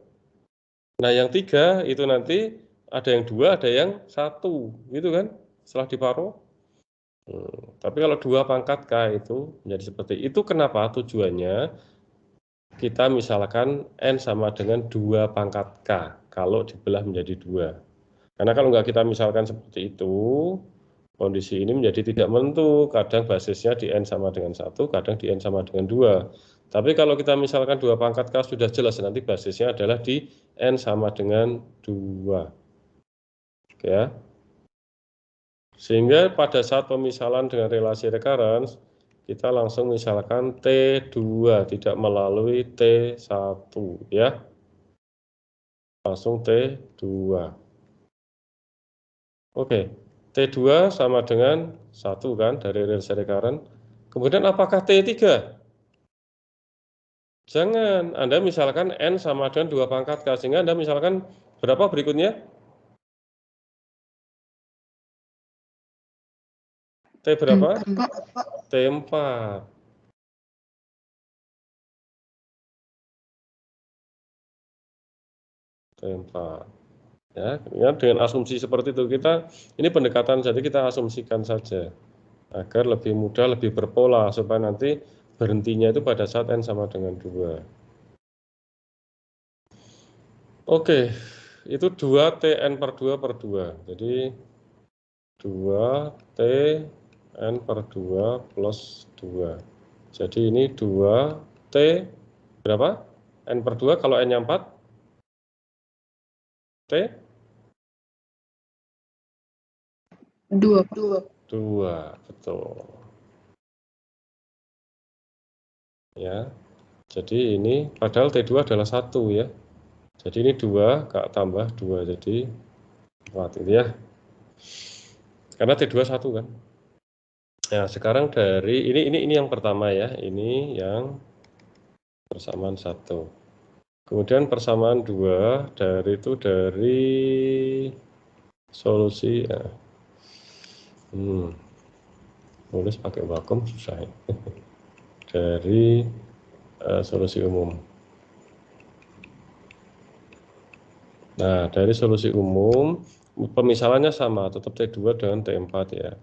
Nah, yang 3 itu nanti ada yang 2, ada yang 1, gitu kan? Setelah diparuh. Tapi kalau 2 pangkat K itu menjadi seperti itu. Kenapa? Tujuannya kita misalkan N sama dengan 2 pangkat K kalau dibelah menjadi 2. Karena kalau nggak kita misalkan seperti itu, kondisi ini menjadi tidak menentu. Kadang basisnya di N sama dengan 1, kadang di N sama dengan 2. Tapi kalau kita misalkan 2 pangkat K sudah jelas, nanti basisnya adalah di N sama dengan 2. Oke ya. Sehingga pada saat pemisalan dengan relasi recurrence, kita langsung misalkan T2, tidak melalui T1 ya. Langsung T2. Oke, T2 sama dengan 1 kan dari relasi recurrent. Kemudian apakah T3? Jangan, Anda misalkan N sama dengan 2 pangkat K, sehingga Anda misalkan berapa berikutnya? T berapa? T4. T4. Ya, dengan asumsi seperti itu ini pendekatan, jadi kita asumsikan saja agar lebih mudah, lebih berpola supaya nanti berhentinya itu pada saat N sama dengan 2. Oke, itu 2 TN per 2 per 2. Jadi 2 T N per 2 plus 2. Jadi ini 2 T berapa? N per 2 kalau N-nya 4? T? 2. 2, betul. Ya, jadi ini padahal T2 adalah 1 ya. Jadi ini 2, Kak tambah 2, jadi 4 itu ya. Karena T2 1 kan. Nah, sekarang dari ini yang pertama ya, ini yang persamaan 1. Kemudian persamaan 2 dari solusi ya. Nulis pakai vakum susah ya. Dari solusi umum. Nah, dari solusi umum pemisalannya sama, tetap T2 dengan T4 ya.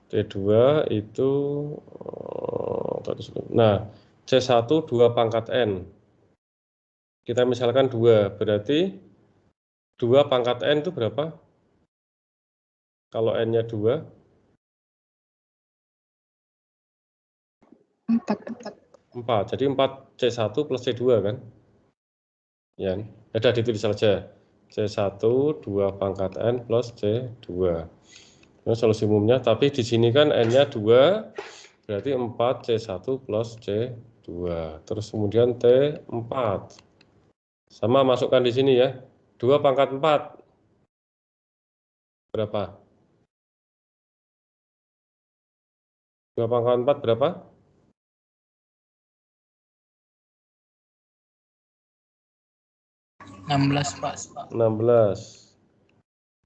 T2 itu nah, C1 2 pangkat N. Kita misalkan 2, berarti 2 pangkat N itu berapa? Kalau N-nya 2? 4. Jadi 4 C1 plus C2 kan? Ya, ada ditulis saja. C1 2 pangkat N plus C2. Nah, solusi umumnya, tapi di sini kan N-nya 2, berarti 4 C1 plus C2. Terus kemudian T4. Sama masukkan di sini ya. 2 pangkat 4. Berapa? 2 pangkat 4 berapa? 16, Pak. 16.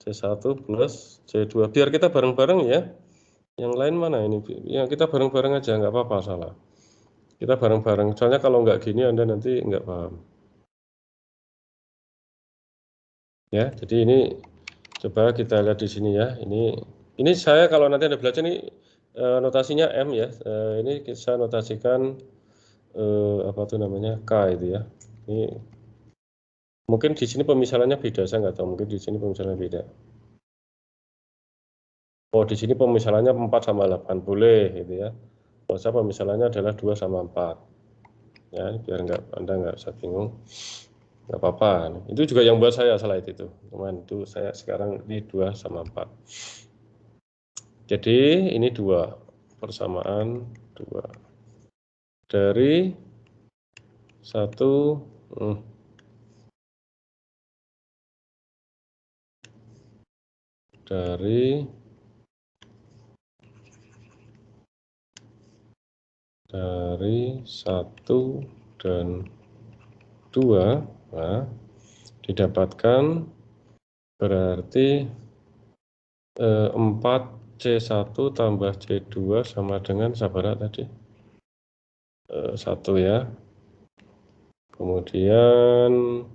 C1 plus C2. Biar kita bareng-bareng ya. Yang lain mana ini? Yang kita bareng-bareng aja, nggak apa-apa salah. Kita bareng-bareng. Soalnya kalau nggak gini Anda nanti nggak paham. Ya, jadi ini coba kita lihat di sini ya. Ini saya kalau nanti Anda belajar ini notasinya M ya. Ini saya notasikan apa tuh namanya K itu ya. Ini mungkin di sini pemisalannya beda, saya nggak tahu. Mungkin di sini pemisalannya beda. Oh, di sini pemisalannya 4 sama 8 boleh gitu ya. Kalau saya pemisalannya adalah 2 sama 4. Ya, biar Anda nggak usah bingung. Nggak apa-apa. Itu juga yang buat saya salah itu. Cuman itu saya sekarang ini 2 sama 4. Jadi ini 2. Persamaan 2. Dari 1 dari 1 dan 2, nah, didapatkan berarti 4 C1 tambah C2 sama dengan sabara tadi. 1 ya. Kemudian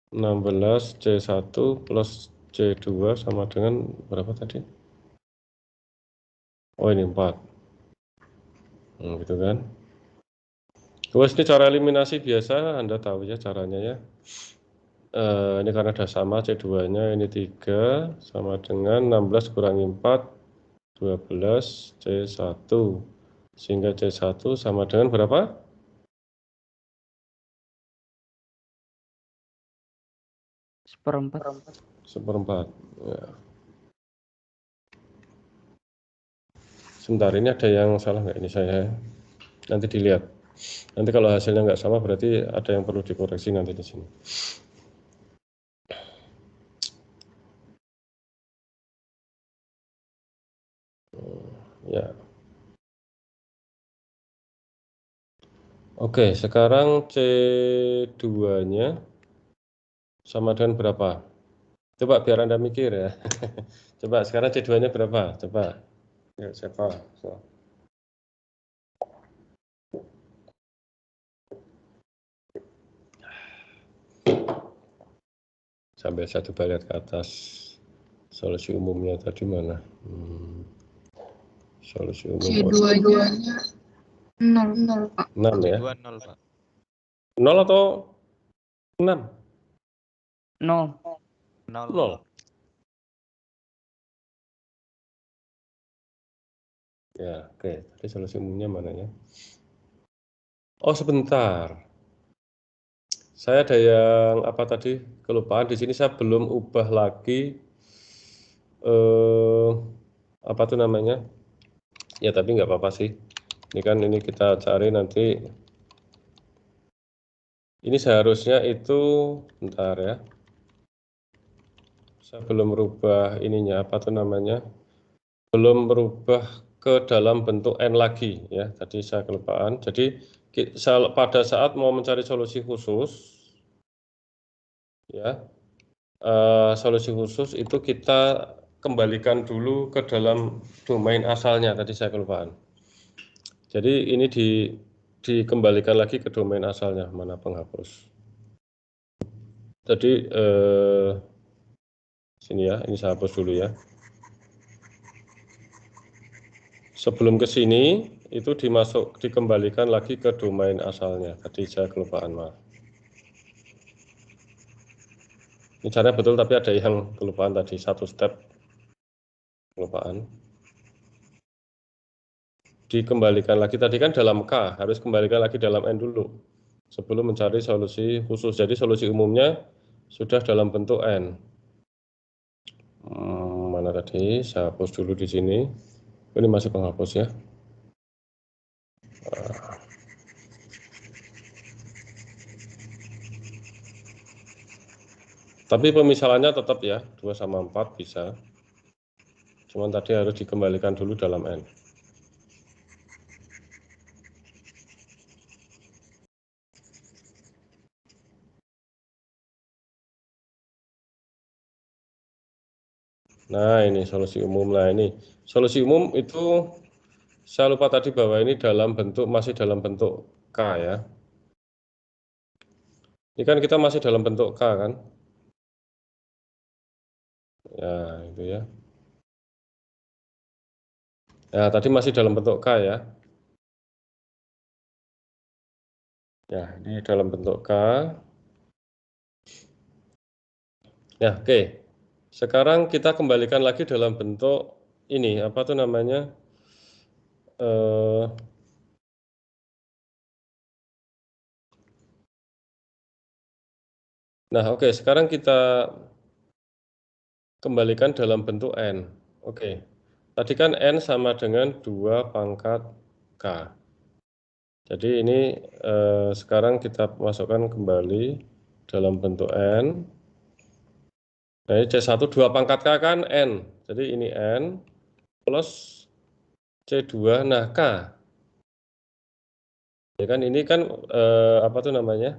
16 C1 plus C2 sama dengan berapa tadi? Oh ini 4. Gitu kan. Terus ini cara eliminasi biasa, Anda tahu ya caranya ya. Ini karena ada sama C2-nya, ini 3 sama dengan 16 kurangi 4, 12 C1. Sehingga C1 sama dengan berapa? 1/4. 1/4. Ya. Sebentar, ini ada yang salah nggak ini saya? Nanti dilihat. Nanti kalau hasilnya nggak sama berarti ada yang perlu dikoreksi nanti di sini. Ya. Oke, sekarang C2-nya sama dengan berapa? Coba biar Anda mikir ya. Coba sekarang C2-nya berapa? Coba. Ya, siapa? Sampai saya coba lihat ke atas. Solusi umumnya tadi mana? Solusi umum C2-nya 0, Pak. 6 ya? 0, Pak. 0 atau 6? 0. 0. Ya, oke. Tadi solusi umumnya mana ya? Oh, sebentar. Saya ada yang apa tadi? Kelupaan. Di sini saya belum ubah lagi apa tuh namanya? Ya, tapi nggak apa-apa sih. Ini kan ini kita cari nanti. Ini seharusnya itu bentar ya. Saya belum merubah ininya apa tuh namanya? Belum merubah ke dalam bentuk N lagi ya. Tadi saya kelupaan. Jadi pada saat mau mencari solusi khusus ya, solusi khusus itu kita kembalikan dulu ke dalam domain asalnya. Tadi saya kelupaan. Jadi ini dikembalikan lagi ke domain asalnya. Mana penghapus? Jadi sini ya. Ini saya hapus dulu ya. Sebelum ke sini itu dikembalikan lagi ke domain asalnya. Tadi saya kelupaan, maaf. Ini caranya betul tapi ada yang kelupaan tadi, satu step kelupaan. Dikembalikan lagi tadi kan dalam K, harus kembalikan lagi dalam N dulu sebelum mencari solusi khusus. Jadi solusi umumnya sudah dalam bentuk N. Mana tadi? Saya hapus dulu di sini. Ini masih penghapus ya. Tapi pemisalannya tetap ya, 2 sama 4 bisa. Cuman tadi harus dikembalikan dulu dalam N. Nah, ini solusi umum. Nah, ini solusi umum itu saya lupa tadi bahwa ini masih dalam bentuk K ya. Ini kan kita masih dalam bentuk K kan? Ya, itu ya. Ya, tadi masih dalam bentuk K ya. Ya, ini dalam bentuk K. Ya, oke. Sekarang kita kembalikan lagi dalam bentuk ini, apa tuh namanya? Nah, oke. Sekarang kita kembalikan dalam bentuk N. Oke. Tadi kan N sama dengan 2 pangkat K. Jadi ini sekarang kita masukkan kembali dalam bentuk N. Nah, ini C1 2 pangkat K kan N. Jadi ini N plus C2, nah K. Ya kan ini kan apa tuh namanya?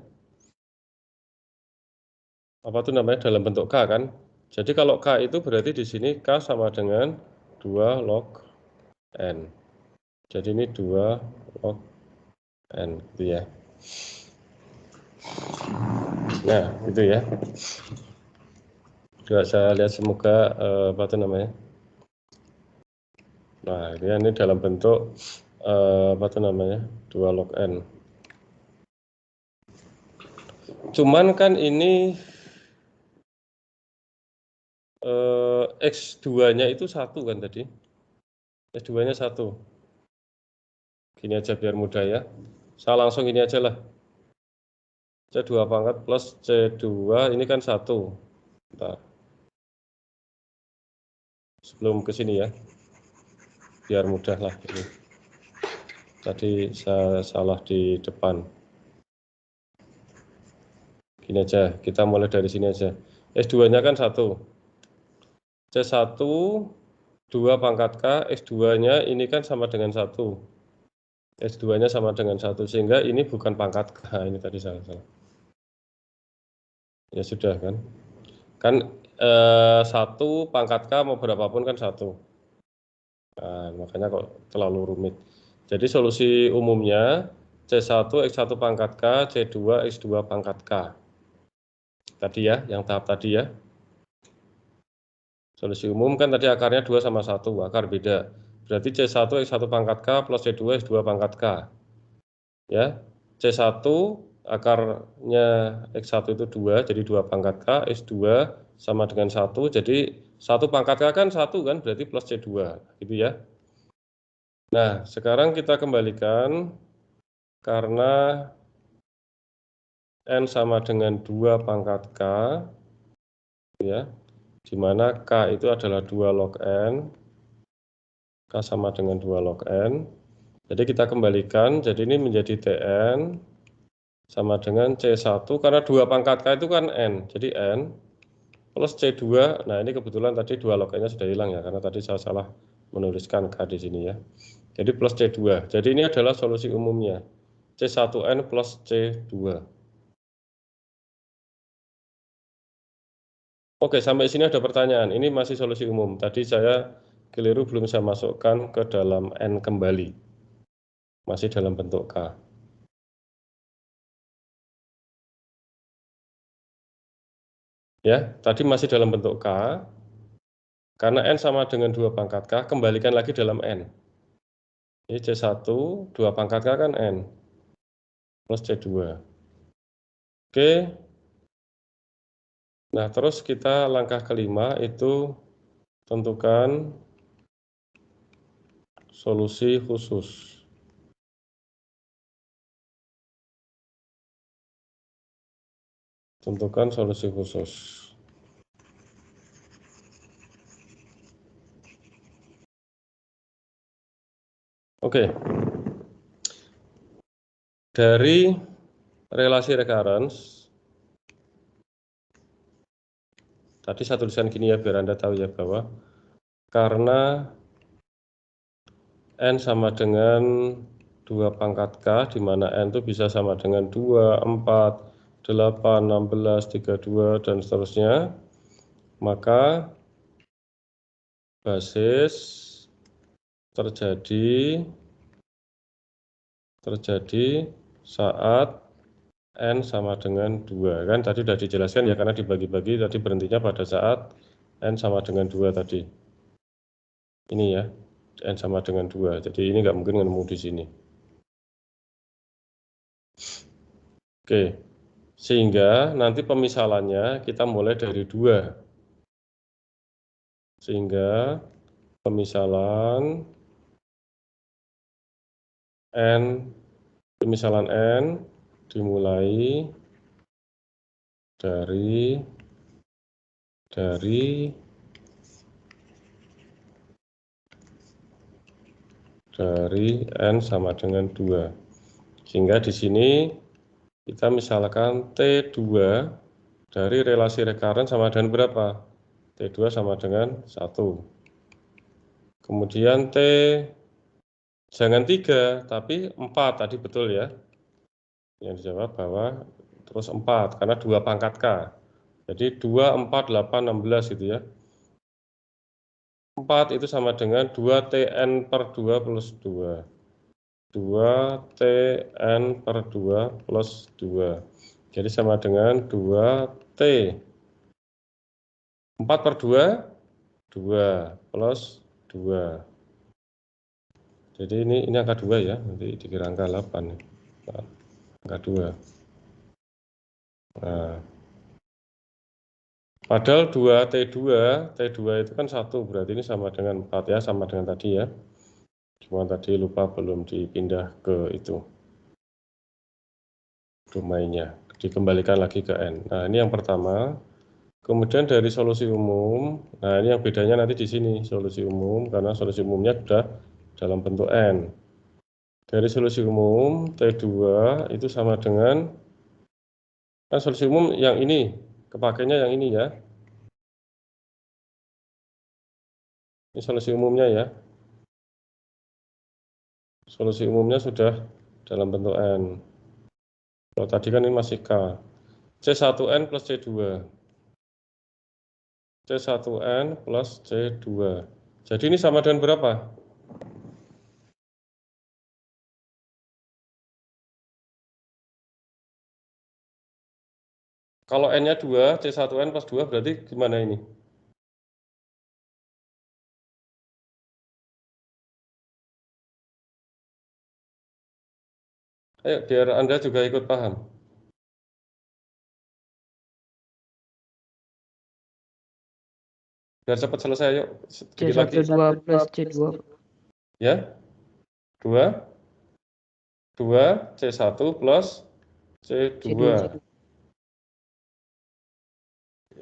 Apa tuh namanya dalam bentuk K kan? Jadi kalau K itu berarti di sini K sama dengan 2 log N. Jadi ini 2 log N, gitu ya. Nah, gitu ya. Coba saya lihat semoga apa itu namanya. Nah, ini dalam bentuk apa itu namanya? 2 log N. Cuman kan ini X2-nya itu 1 kan tadi. X2-nya 1. Gini aja biar mudah ya. Saya langsung ini aja lah. C2 pangkat plus C2 ini kan 1. Bentar. Sebelum ke sini ya. Biar mudah lah ini. Tadi saya salah di depan. Gini aja, kita mulai dari sini aja. S2-nya kan 1. C1, 2 pangkat K, X2-nya ini kan sama dengan 1. S2-nya sama dengan 1, sehingga ini bukan pangkat K, ini tadi salah. Ya sudah kan. Kan 1 pangkat K mau berapapun kan 1. Nah, makanya kok terlalu rumit. Jadi solusi umumnya C1 X1 pangkat K, C2 X2 pangkat K. Tadi ya, yang tahap tadi ya. Solusi umum kan tadi akarnya 2 sama 1, akar beda. Berarti C1 X1 pangkat K plus C2 X2 pangkat K. Ya, C1 akarnya X1 itu 2, jadi 2 pangkat K, X2 sama dengan 1, jadi 1 pangkat K kan 1 kan, berarti plus C2, gitu ya. Nah, sekarang kita kembalikan, karena N sama dengan 2 pangkat K, ya, di mana K itu adalah 2 log N, K sama dengan 2 log N, jadi kita kembalikan, jadi ini menjadi Tn, sama dengan C1, karena 2 pangkat K itu kan N, jadi N, plus C2, nah ini kebetulan tadi 2 log N-nya sudah hilang ya, karena tadi saya salah menuliskan K di sini ya. Jadi plus C2, jadi ini adalah solusi umumnya, C1N plus C2. Oke, sampai sini ada pertanyaan, ini masih solusi umum, tadi saya keliru belum saya masukkan ke dalam N kembali, masih dalam bentuk K. Ya, tadi masih dalam bentuk K, karena N sama dengan 2 pangkat K, kembalikan lagi dalam N. Ini C1, 2 pangkat K kan N, plus C2. Oke, nah terus kita langkah kelima itu tentukan solusi khusus. Tentukan solusi khusus. Oke. Dari relasi recurrence, tadi saya tuliskan gini ya biar Anda tahu ya bahwa karena N sama dengan 2 pangkat K, di mana N itu bisa sama dengan 2, 4, 8, 16, 32, dan seterusnya, maka basis terjadi saat N sama dengan 2. Kan tadi sudah dijelaskan ya, karena dibagi-bagi tadi berhentinya pada saat N sama dengan 2 tadi. Ini ya, N sama dengan 2. Jadi ini nggak mungkin nemu di sini. Oke, sehingga nanti pemisalannya kita mulai dari 2. Sehingga pemisalan N dimulai dari N sama dengan 2. Sehingga di sini kita misalkan T2 dari relasi recurrent sama dengan berapa? T2 sama dengan 1. Kemudian T, jangan 3, tapi 4, tadi betul ya. Yang dijawab bahwa terus 4, karena 2 pangkat K. Jadi 2, 4, 8, 16 gitu ya. 4 itu sama dengan 2Tn per 2 plus 2. 2Tn per 2 plus 2. Jadi sama dengan 2T. 4 per 2, 2 plus 2. Jadi ini angka 2 ya, nanti dikira angka 8. Nah, angka 2. Nah, padahal 2T2 itu kan 1, berarti ini sama dengan 4 ya, sama dengan tadi ya. Cuma tadi lupa belum dipindah ke itu domainnya, dikembalikan lagi ke N. Nah, ini yang pertama. Kemudian dari solusi umum, nah ini yang bedanya nanti di sini, solusi umum, karena solusi umumnya sudah dalam bentuk N. Dari solusi umum, T2 itu sama dengan, kan solusi umum yang ini, kepakainya yang ini ya. Ini solusi umumnya ya. Solusi umumnya sudah dalam bentuk N. Kalau tadi kan ini masih K. C1N plus C2. C1N plus C2. Jadi ini sama dengan berapa? Kalau N-nya 2, C1N plus 2 berarti gimana ini? Ayo, biar Anda juga ikut paham. Biar cepat selesai, yuk. Sedikit lagi. C12 plus C2. Ya, 2 C1 plus C2.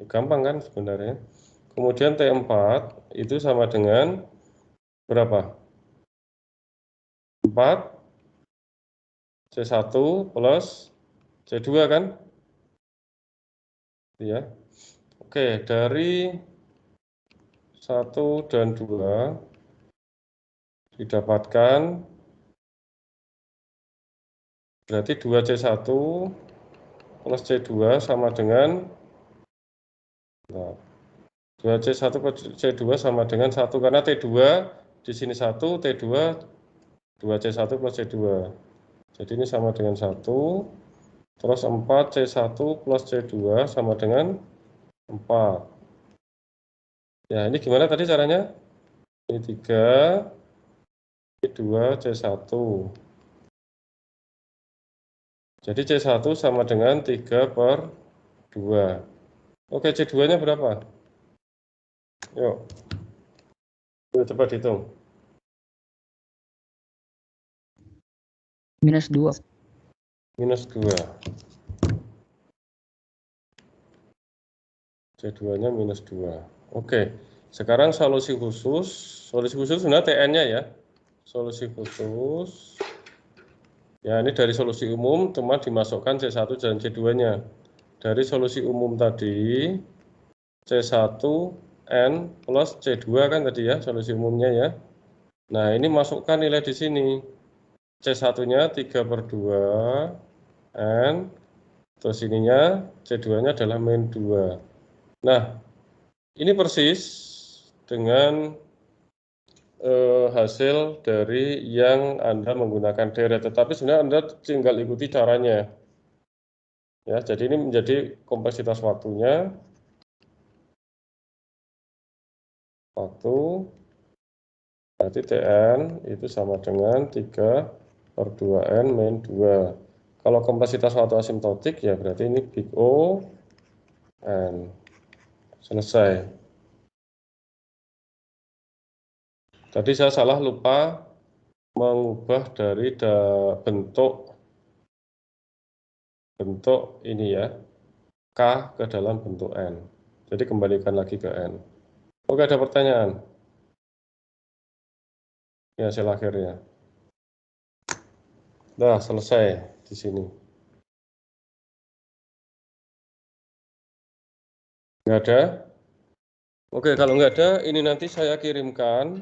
Gampang kan sebenarnya. Kemudian T4 itu sama dengan berapa? 4 C1 plus C2 kan? Ya. Oke, dari 1 dan 2 didapatkan berarti 2C1 plus C2 sama dengan, nah, 2C1 plus C2 sama dengan 1, karena T2 di sini 1, T2 2C1 plus C2. Jadi ini sama dengan 1, terus 4C1 plus C2 sama dengan 4. Ya, ini gimana tadi caranya? Ini 3, ini 2C1. Jadi C1 sama dengan 3 per 2. Oke, C2-nya berapa? Yuk, coba dihitung. Minus 2. Minus 2. C2-nya minus 2. Oke, sekarang solusi khusus. Solusi khusus sebenarnya TN-nya ya. Solusi khusus. Ya, ini dari solusi umum, cuma dimasukkan C1 dan C2-nya. Dari solusi umum tadi, C1N plus C2 kan tadi ya, solusi umumnya ya. Nah, ini masukkan nilai di sini. C1-nya 3 per 2, N, terus ininya C2-nya adalah min 2. Nah, ini persis dengan hasil dari yang Anda menggunakan deret, tetapi sebenarnya Anda tinggal ikuti caranya. Ya, jadi ini menjadi kompleksitas waktunya. Waktu, berarti Tn itu sama dengan 3 per 2N min 2. Kalau kompleksitas waktu asimptotik, ya berarti ini big O, N. Selesai. Tadi saya salah lupa mengubah dari bentuk ini ya, K ke dalam bentuk N. Jadi kembalikan lagi ke N. Oke, ada pertanyaan? Ya, hasil akhirnya. Nah, selesai di sini. Nggak ada? Oke, kalau nggak ada, ini nanti saya kirimkan